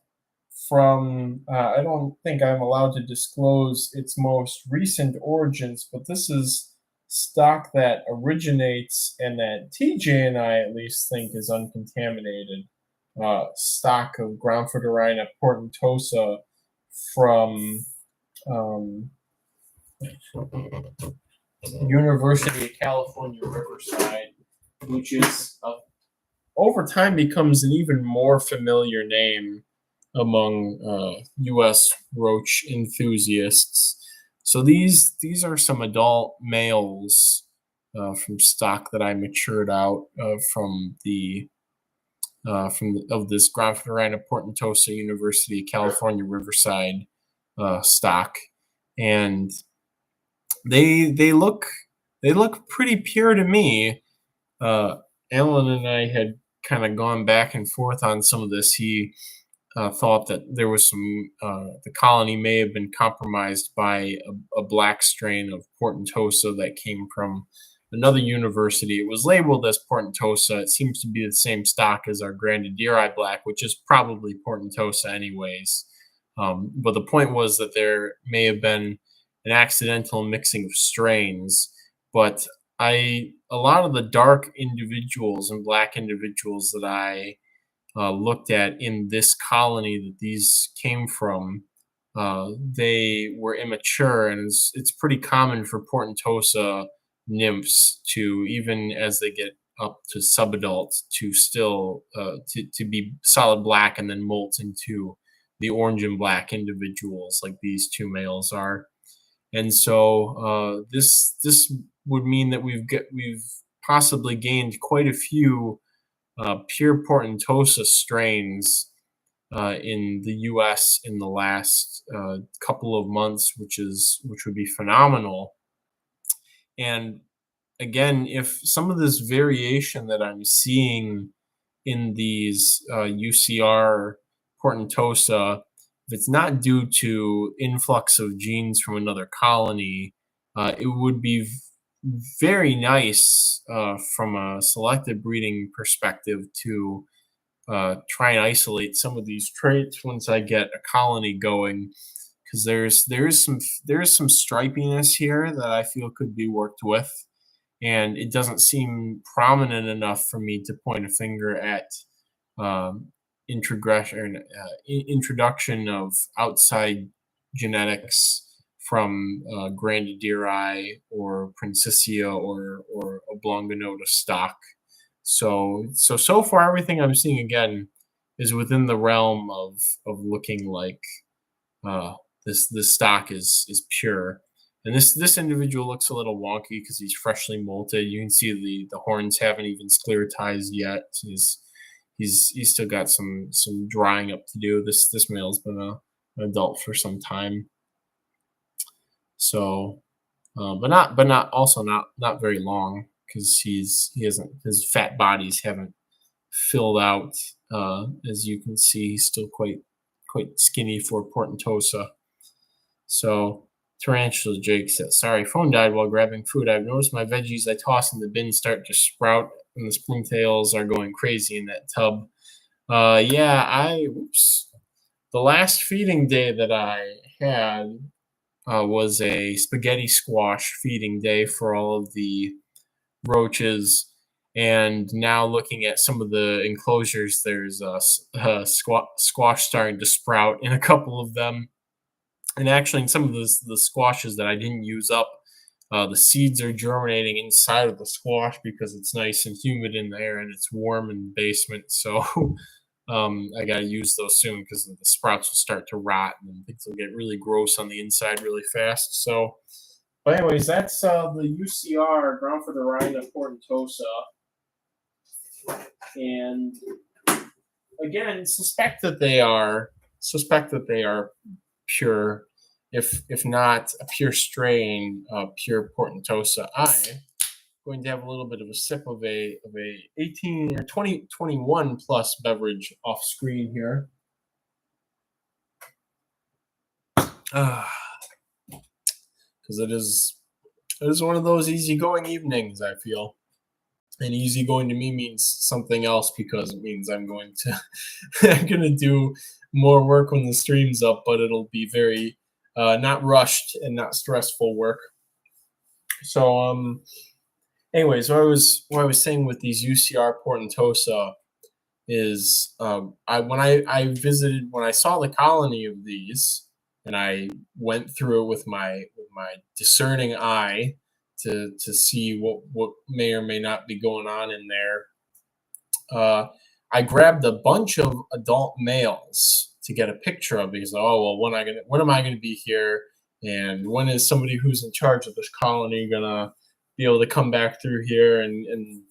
from, I don't think I'm allowed to disclose its most recent origins, but this is stock that originates and that TJ and I at least think is uncontaminated. Stock of Gromphotyrrhina portentosa from University of California, Riverside, which is over time becomes an even more familiar name among U.S. roach enthusiasts. So these are some adult males from stock that I matured out from this Gromphotyrrhina portentosa University of California Riverside stock, and they look pretty pure to me. Alan and I had kind of gone back and forth on some of this. He thought that there was the colony may have been compromised by a black strain of portentosa that came from another university. It was labeled as portentosa. It seems to be the same stock as our Grandadiri black, which is probably portentosa anyways. But the point was that there may have been an accidental mixing of strains. But a lot of the dark individuals and black individuals that I looked at in this colony that these came from, they were immature, and it's pretty common for portentosa nymphs to, even as they get up to subadult, to still to be solid black and then molt into the orange and black individuals like these two males are. And so this would mean that we've possibly gained quite a few pure portentosa strains in the U.S. in the last couple of months, which would be phenomenal. And again, if some of this variation that I'm seeing in these UCR portentosa, if it's not due to influx of genes from another colony, it would be very nice from a selective breeding perspective to try and isolate some of these traits once I get a colony going, because there is some stripiness here that I feel could be worked with, and it doesn't seem prominent enough for me to point a finger at introduction of outside genetics from Grandadiri or Princessia or Oblonganota stock. So far everything I'm seeing again is within the realm of looking like uh, this stock is pure. And this individual looks a little wonky because he's freshly molted. You can see the horns haven't even sclerotized yet. He's still got some drying up to do. This male's been an adult for some time. So, but not also not very long because his fat bodies haven't filled out. As you can see, he's still quite skinny for Portentosa. So Tarantula Jake says, "Sorry, phone died while grabbing food. I've noticed my veggies I toss in the bin start to sprout, and the springtails are going crazy in that tub." Yeah, oops. The last feeding day that I had was a spaghetti squash feeding day for all of the roaches. And now looking at some of the enclosures, there's a squash starting to sprout in a couple of them. And actually, in some of the squashes that I didn't use up, the seeds are germinating inside of the squash because it's nice and humid in there and it's warm in the basement. So I got to use those soon because the sprouts will start to rot and things will get really gross on the inside really fast. So, but anyways, that's the UCR ground for the Rhina Portentosa. And again, suspect that they are pure, if not a pure strain, pure Portentosa. I'm going to have a little bit of a sip of a 18 or 21 plus beverage off screen here. Because it is one of those easygoing evenings, I feel. And easygoing to me means something else because it means I'm going to do more work when the stream's up, but it'll be very not rushed and not stressful work. So anyways, what I was saying with these UCR Portentosa is when I saw the colony of these and I went through it with my discerning eye to see what may or may not be going on in there. I grabbed a bunch of adult males to get a picture of because when am I gonna be here, and when is somebody who's in charge of this colony gonna be able to come back through here, and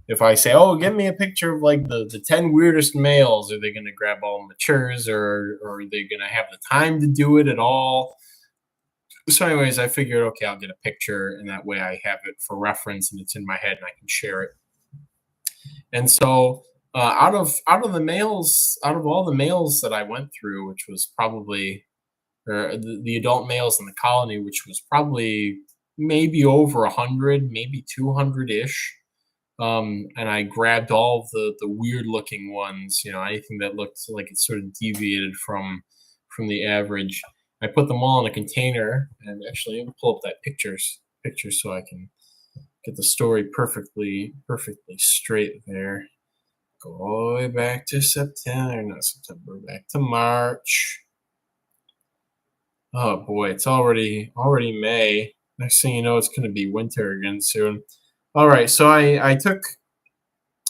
if I say, give me a picture of like the 10 weirdest males, are they gonna grab all matures or are they gonna have the time to do it at all? So anyways, I figured, okay, I'll get a picture and that way I have it for reference and it's in my head and I can share it. And so out of all the males that I went through, which was probably the adult males in the colony, which was probably maybe over 100, maybe 200-ish. And I grabbed all of the weird looking ones, anything that looked like it sort of deviated from the average. I put them all in a container, and actually, let me pull up that picture so I can get the story perfectly straight there. Go all the way back to not September, back to March. Oh boy, it's already May. Next thing you know, it's going to be winter again soon. All right, so I took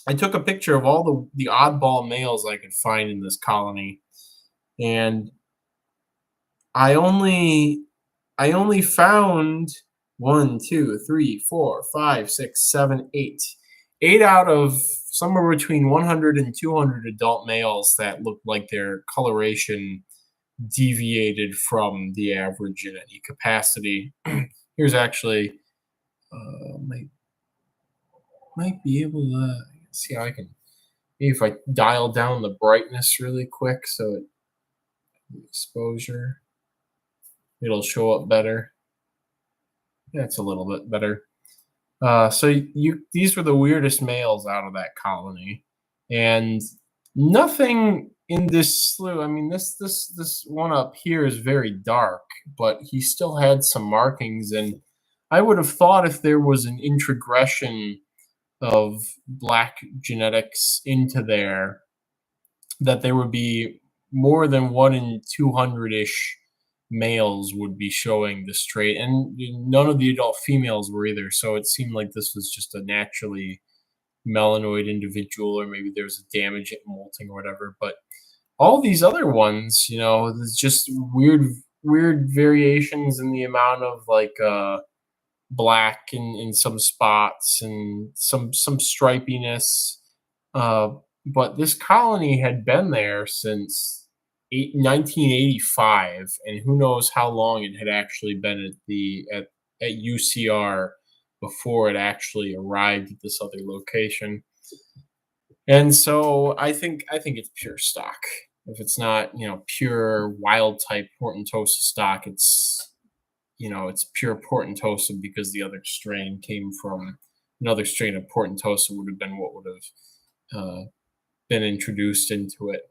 a picture of all the oddball males I could find in this colony, and I only found 1, 2, 3, 4, 5, 6, 7, 8. 8 out of somewhere between 100 and 200 adult males that looked like their coloration deviated from the average in any capacity. Here's actually might be able to see how I can, maybe if I dial down the brightness really quick so the exposure, it'll show up better. That's a little bit better. So these were the weirdest males out of that colony, and nothing in this slew. I mean, this one up here is very dark, but he still had some markings, and I would have thought if there was an introgression of black genetics into there, that there would be more than 1 in 200-ish males would be showing this trait, and none of the adult females were either. So it seemed like this was just a naturally melanoid individual, or maybe there was a damage at molting or whatever. But all these other ones, there's just weird variations in the amount of like black in some spots and some stripiness. But this colony had been there since 1985, and who knows how long it had actually been at UCR before it actually arrived at this other location. And so I think it's pure stock. If it's not, pure wild type Portentosa stock, it's pure Portentosa, because the other strain came from another strain of Portentosa would have been what would have been introduced into it.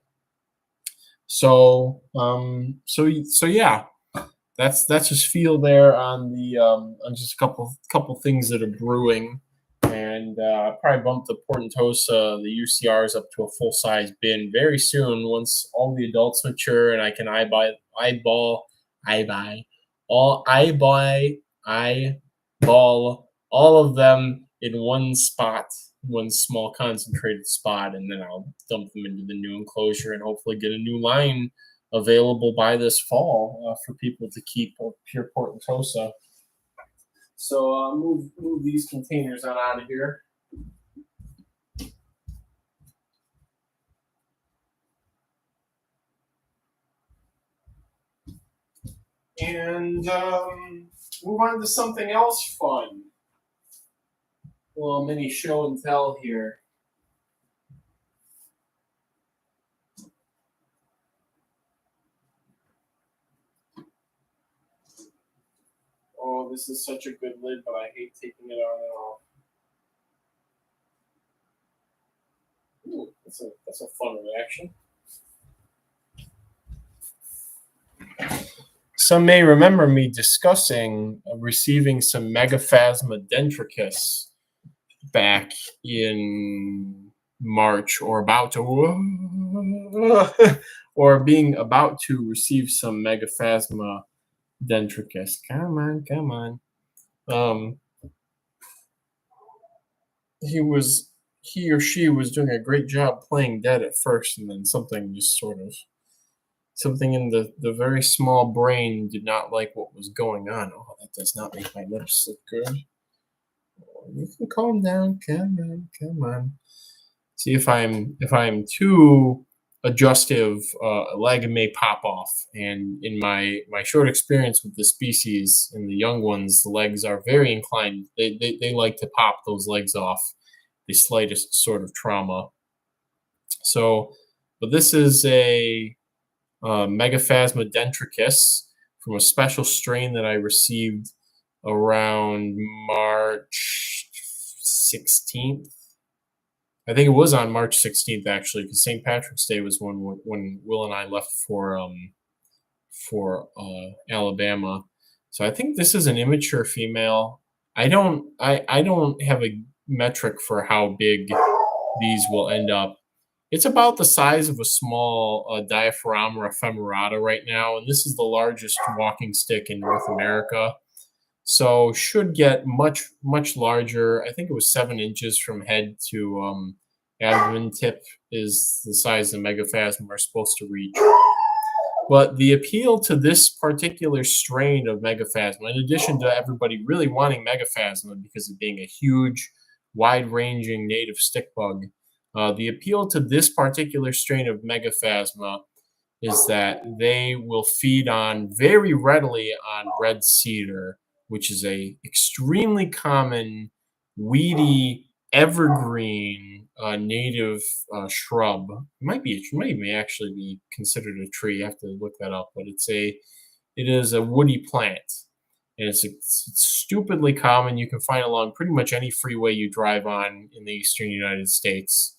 So yeah, that's just feel there on the on just a couple things that are brewing. And probably bump the Portentosa, the UCRs, up to a full-size bin very soon once all the adults mature and I can eyeball all of them in one spot, one small concentrated spot, and then I'll dump them into the new enclosure and hopefully get a new line available by this fall for people to keep pure Portentosa. So move these containers on out of here. And move on to something else fun. A little mini show and tell here. Oh, this is such a good lid, but I hate taking it on and off. Ooh, that's a fun reaction. Some may remember me discussing receiving some Megaphasma dentricus back in March, or about to, or being about to receive some Megaphasma dentricus. Come on. He or she was doing a great job playing dead at first, and then something in the very small brain did not like what was going on. Oh, that does not make my lips look good. Oh, you can calm down. Come on. See, if I'm too adjustive, a leg may pop off. And in my short experience with the species and the young ones, the legs are very inclined. They like to pop those legs off the slightest sort of trauma. So, but this is a Megaphasma dentricus from a special strain that I received around March 16th. I think it was on March 16th, actually, because St. Patrick's Day was when Will and I left for Alabama. So I think this is an immature female. I don't have a metric for how big these will end up. It's about the size of a small Diaphragma ephemerata right now, and this is the largest walking stick in North America. So should get much larger. I think it was 7 inches from head to abdomen tip is the size the Megaphasma are supposed to reach. But the appeal to this particular strain of Megaphasma, in addition to everybody really wanting Megaphasma because of being a huge, wide-ranging native stick bug, the appeal to this particular strain of Megaphasma is that they will feed on very readily on red cedar, which is a extremely common, weedy, evergreen native shrub. It may actually be considered a tree. You have to look that up, but it is a woody plant, and it's stupidly common. You can find along pretty much any freeway you drive on in the eastern United States.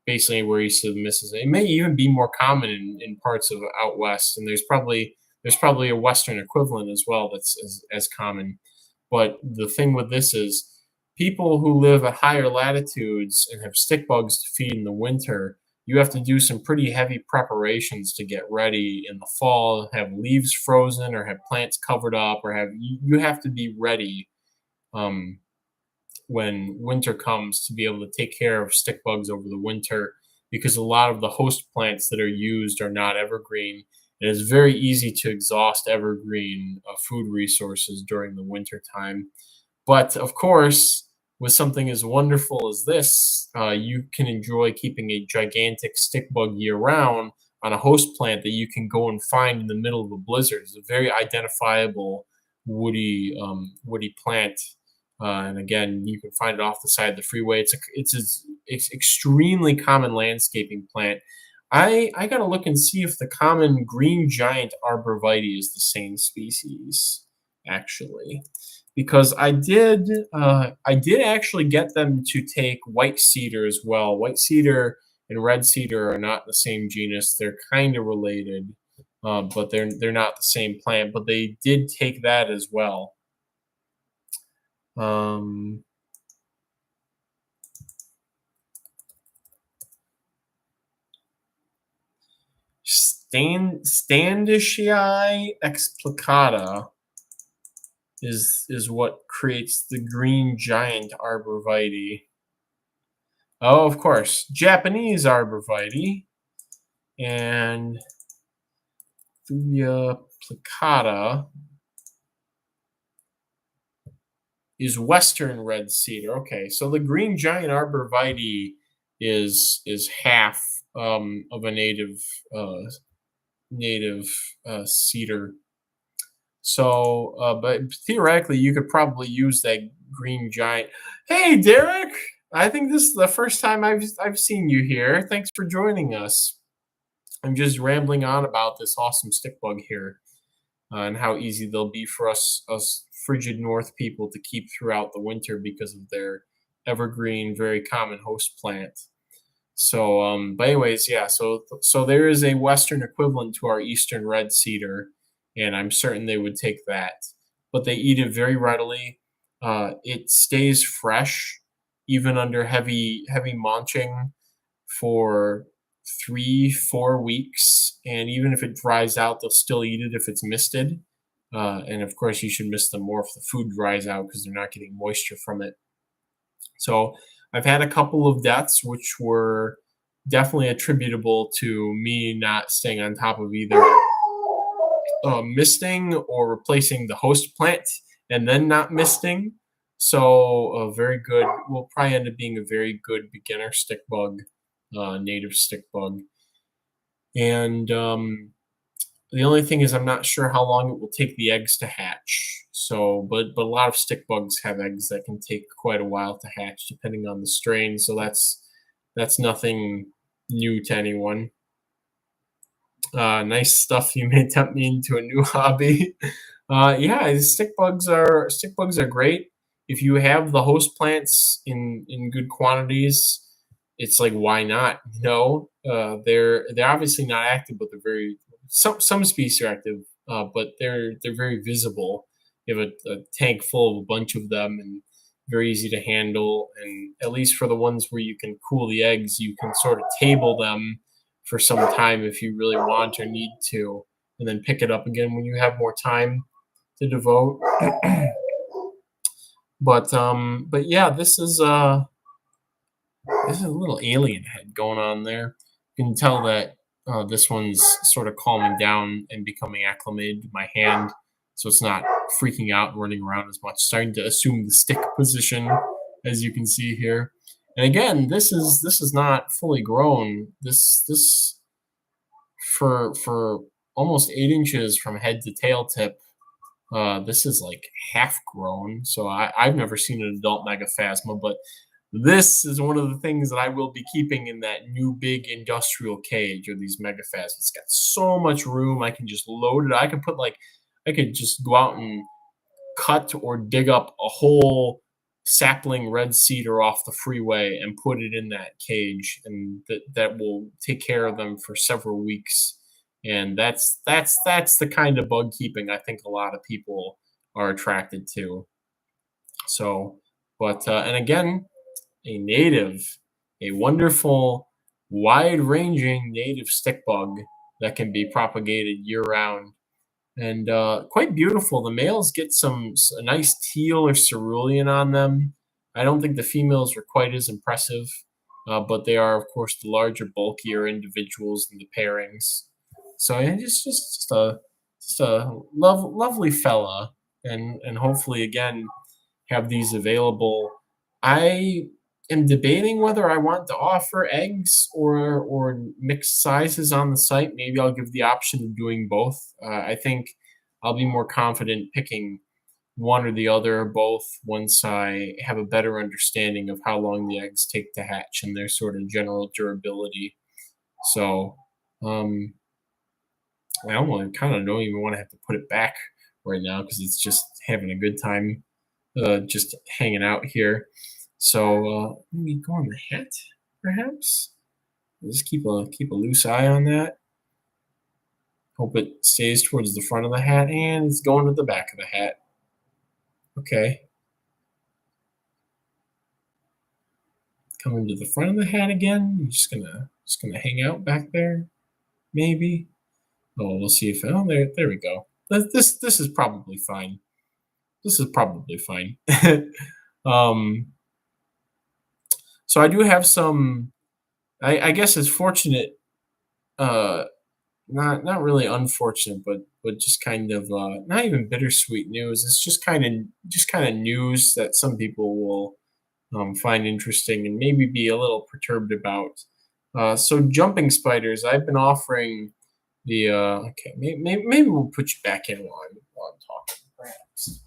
Basically where east of the Mississippi. It may even be more common in parts of out west, and there's probably a western equivalent as well that's as common. But the thing with this is people who live at higher latitudes and have stick bugs to feed in the winter you have to do some pretty heavy preparations to get ready in the fall, have leaves frozen or have plants covered up, or you have to be ready um, when winter comes to be able to take care of stick bugs over the winter, because a lot of the host plants that are used are not evergreen. And it's very easy to exhaust evergreen food resources during the winter time. But of course, with something as wonderful as this, you can enjoy keeping a gigantic stick bug year round on a host plant that you can go and find in the middle of a blizzard. It's a very identifiable woody plant, and again, you can find it off the side of the freeway. It's extremely common landscaping plant. I gotta look and see if the common green giant arborvitae is the same species, actually, because I did actually get them to take white cedar as well. White cedar and red cedar are not the same genus. They're kind of related, but they're not the same plant. But they did take that as well. Um, Standishii explicata is what creates the green giant arborvitae. Oh, of course, Japanese arborvitae and Thuya plicata is Western red cedar. Okay, so the green giant arborvitae is half of a native cedar. So, but theoretically, you could probably use that green giant. Hey, Derek! I think this is the first time I've seen you here. Thanks for joining us. I'm just rambling on about this awesome stick bug here, and how easy they'll be for us frigid North people to keep throughout the winter because of their evergreen, very common host plant. So, but anyways, yeah. So there is a Western equivalent to our Eastern red cedar, and I'm certain they would take that. But they eat it very readily. It stays fresh even under heavy mulching for 3-4 weeks, and even if it dries out, they'll still eat it if it's misted. And of course, you should mist them more if the food dries out because they're not getting moisture from it. So I've had a couple of deaths, which were definitely attributable to me not staying on top of either misting or replacing the host plant and then not misting. So very good. Will probably end up being a very good beginner stick bug, native stick bug. And the only thing is I'm not sure how long it will take the eggs to hatch. So, but a lot of stick bugs have eggs that can take quite a while to hatch, depending on the strain. So that's nothing new to anyone. Nice stuff. You may tempt me into a new hobby. Yeah, stick bugs are great. If you have the host plants in good quantities, it's like, why not? No, they're obviously not active, but they're very some species are active, but they're very visible. You have a tank full of a bunch of them, and very easy to handle. And at least for the ones where you can cool the eggs, you can sort of table them for some time if you really want or need to, and then pick it up again when you have more time to devote. But yeah, this is a little alien head going on there. You can tell that this one's sort of calming down and becoming acclimated to my hand, so it's not freaking out and running around as much, starting to assume the stick position, as you can see here. And again, this is not fully grown. This for almost 8 inches from head to tail tip. This is like half grown, so I've never seen an adult megaphasma, but this is one of the things that I will be keeping in that new big industrial cage of these megaphasmas. It's got so much room. I can just load it. I could just go out and cut or dig up a whole sapling red cedar off the freeway and put it in that cage, and that will take care of them for several weeks. And that's the kind of bug keeping I think a lot of people are attracted to. So, but and again, a wonderful wide-ranging native stick bug that can be propagated year-round. And quite beautiful. The males get a nice teal or cerulean on them. I don't think the females are quite as impressive, but they are, of course, the larger, bulkier individuals in the pairings. So it's just a lovely fella, and hopefully again have these available. I am debating whether I want to offer eggs or mixed sizes on the site. Maybe I'll give the option of doing both. I think I'll be more confident picking one or the other or both once I have a better understanding of how long the eggs take to hatch and their sort of general durability. So I almost kind of don't even want to have to put it back right now because it's just having a good time just hanging out here. So let me go on the hat, perhaps. Just keep a loose eye on that. Hope it stays towards the front of the hat, and it's going to the back of the hat. Okay. Coming to the front of the hat again. I'm just gonna hang out back there, maybe. Oh, we'll see if there we go. This is probably fine. This is probably fine. So I do have some. I guess it's fortunate. Not really unfortunate, but just kind of not even bittersweet news. It's just kind of news that some people will find interesting and maybe be a little perturbed about. So jumping spiders, I've been offering the okay. Maybe we'll put you back in while I'm talking, perhaps.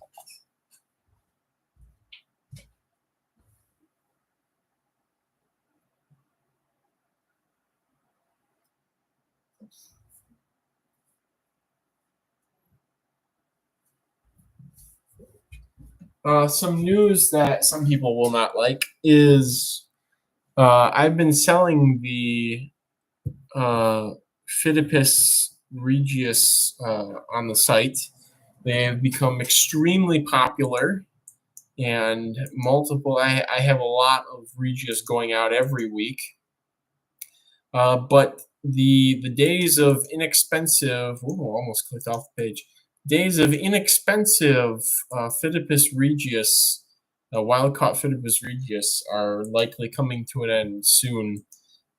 Some news that some people will not like is I've been selling the Phidippus regius on the site. They have become extremely popular and multiple. I have a lot of regius going out every week. But the days of inexpensive, almost clicked off the page. Days of inexpensive Phidippus regius, wild-caught Phidippus regius, are likely coming to an end soon.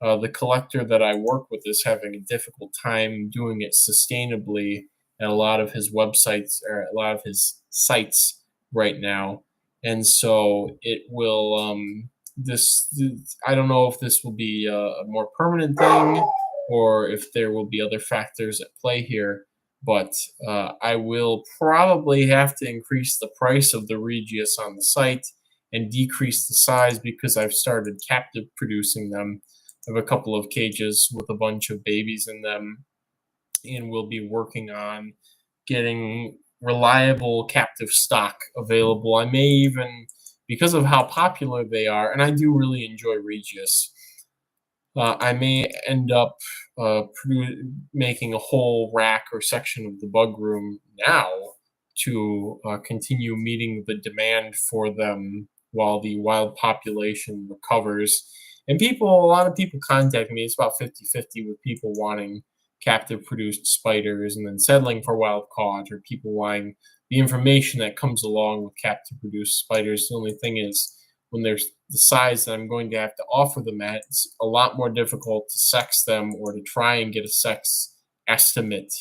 The collector that I work with is having a difficult time doing it sustainably at a lot of his websites or a lot of his sites right now, and so it will. I don't know if this will be a more permanent thing or if there will be other factors at play here, but I will probably have to increase the price of the Regius on the site and decrease the size because I've started captive producing them. I have a couple of cages with a bunch of babies in them, and we'll be working on getting reliable captive stock available. I may even, because of how popular they are, and I do really enjoy Regius, I may end up making a whole rack or section of the bug room now to continue meeting the demand for them while the wild population recovers. And a lot of people contact me. It's about 50-50 with people wanting captive produced spiders and then settling for wild caught, or people wanting the information that comes along with captive produced spiders. The only thing is, when there's the size that I'm going to have to offer them at, it's a lot more difficult to sex them or to try and get a sex estimate.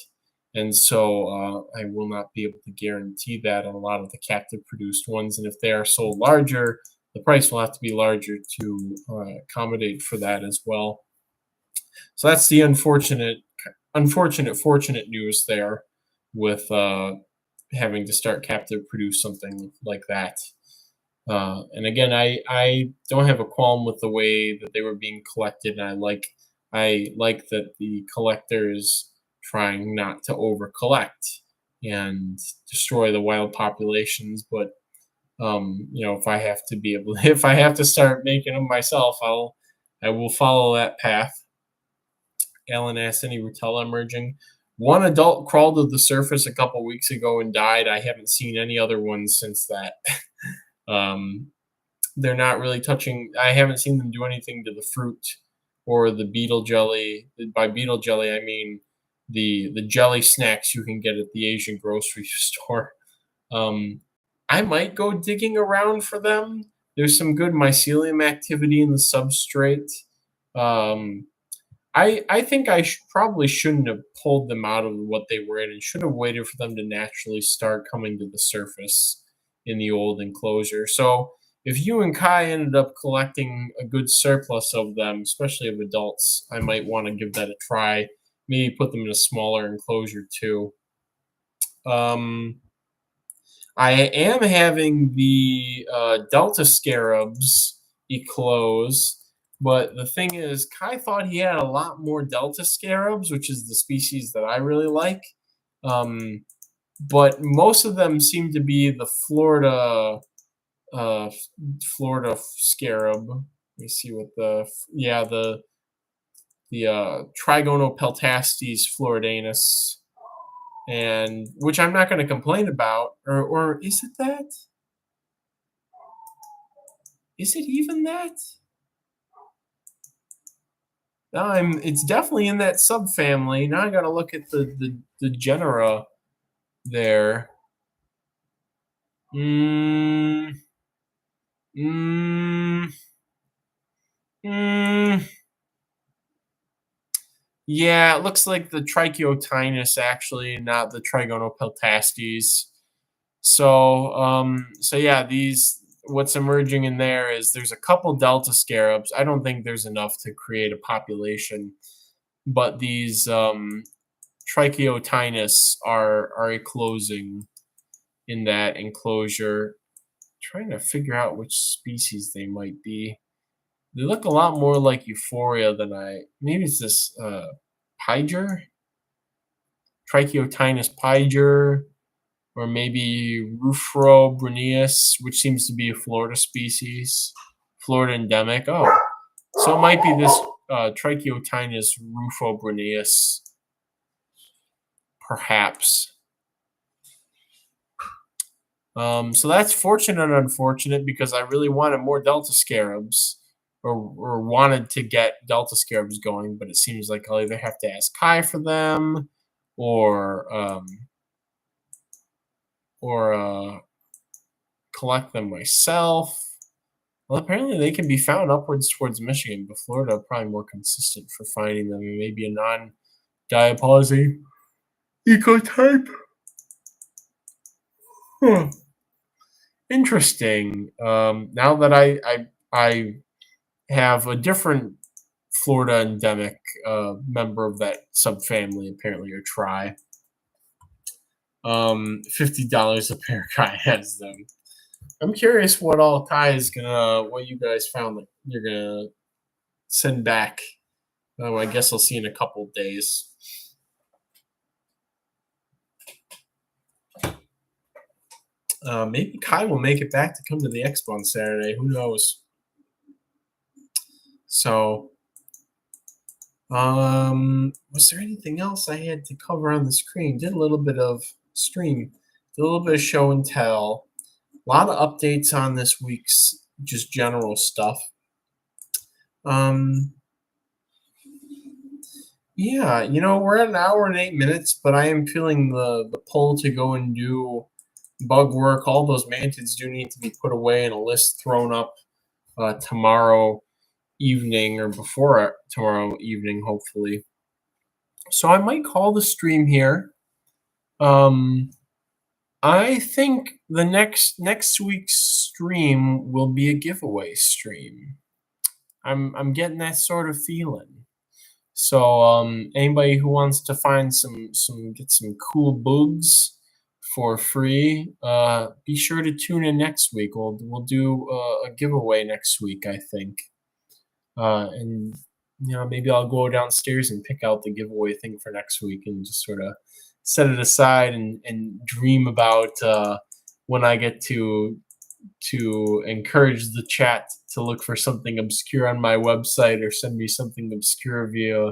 And so I will not be able to guarantee that on a lot of the captive produced ones. And if they are so larger, the price will have to be larger to accommodate for that as well. So that's the unfortunate news there with having to start captive produce something like that. And again, I don't have a qualm with the way that they were being collected, and I like that the collectors trying not to over collect and destroy the wild populations. But if I have to if I have to start making them myself, I will follow that path. Alan asked, any rutella emerging? One adult crawled to the surface a couple weeks ago and died. I haven't seen any other ones since that. They're not really touching. I haven't seen them do anything to the fruit or the beetle jelly. By beetle jelly, I mean the jelly snacks you can get at the Asian grocery store. Um, I might go digging around for them. There's some good mycelium activity in the substrate. Um, I think I probably shouldn't have pulled them out of what they were in and should have waited for them to naturally start coming to the surface in the old enclosure. So if you and Kai ended up collecting a good surplus of them, especially of adults, I might want to give that a try. Maybe put them in a smaller enclosure too. I am having the Delta Scarabs eclose, but the thing is, Kai thought he had a lot more Delta Scarabs, which is the species that I really like. But most of them seem to be the Florida scarab. Let me see what the Trigonopeltastes floridanus, and which I'm not going to complain about, or is it that? Is it even that? It's definitely in that subfamily. Now I got to look at the genera there. Mm, mm, mm. Yeah, it looks like the Trichiotinus actually, not the Trigonopeltastes. So yeah, what's emerging in there is there's a couple Delta Scarabs. I don't think there's enough to create a population, but these Trichiotinus are eclosing in that enclosure. Trying to figure out which species they might be. They look a lot more like Euphoria than maybe it's this Piger? Trichiotinus piger, or maybe Rufobruneus, which seems to be a Florida species, Florida endemic. Oh, so it might be this Trichiotinus Rufobruneus, perhaps. So that's fortunate and unfortunate because I really wanted more Delta Scarabs, or wanted to get Delta Scarabs going, but it seems like I'll either have to ask Kai for them, or collect them myself. Well, apparently they can be found upwards towards Michigan, but Florida probably more consistent for finding them, and maybe a non-diapause ecotype. Huh. Interesting. Now that I have a different Florida endemic member of that subfamily, apparently, or try. $50 a pair. Kai has them. I'm curious what all Kai is what you guys found that you're gonna send back. Oh, I guess I'll see in a couple days. Maybe Kai will make it back to come to the expo on Saturday. Who knows? So, was there anything else I had to cover on the screen? Did a little bit of stream, did a little bit of show and tell. A lot of updates on this week's just general stuff. Yeah, we're at an hour and 8 minutes, but I am feeling the pull to go and do bug work. All those mantids do need to be put away and a list thrown up tomorrow evening, or before tomorrow evening, hopefully. So I might call the stream here. I think the next week's stream will be a giveaway stream. I'm getting that sort of feeling. So anybody who wants to find get some cool bugs for free, be sure to tune in next week. We'll do a giveaway next week, I think. And maybe I'll go downstairs and pick out the giveaway thing for next week and just sort of set it aside and dream about when I get to encourage the chat to look for something obscure on my website or send me something obscure via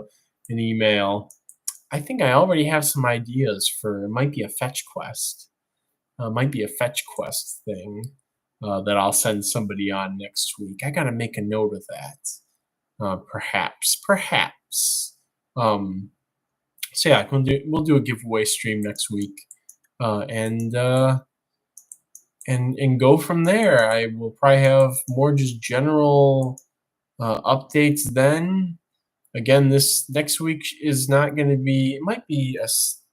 an email. I think I already have some ideas for, it might be a fetch quest. Might be a fetch quest thing that I'll send somebody on next week. I got to make a note of that. perhaps. So yeah, we'll do a giveaway stream next week, and go from there. I will probably have more just general updates then. Again, this next week is not going to be. It might be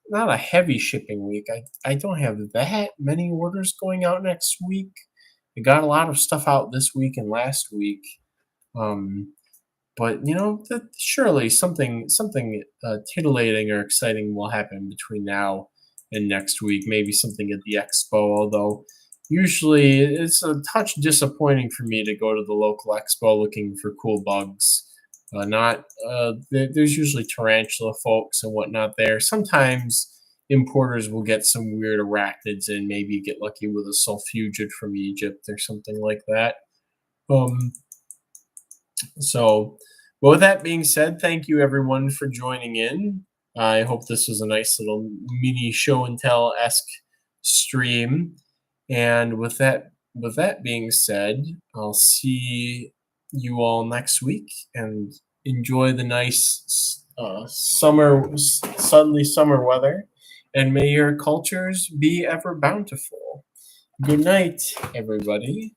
not a heavy shipping week. I don't have that many orders going out next week. I got a lot of stuff out this week and last week. But surely something titillating or exciting will happen between now and next week. Maybe something at the expo. Although usually it's a touch disappointing for me to go to the local expo looking for cool bugs. There's usually tarantula folks and whatnot there. Sometimes importers will get some weird arachnids and maybe get lucky with a sulfugid from Egypt or something like that. So, well, with that being said, thank you everyone for joining in. I hope this was a nice little mini show and tell-esque stream. And with that being said, I'll see you all next week and enjoy the nice suddenly summer weather. And may your cultures be ever bountiful. Good night, everybody.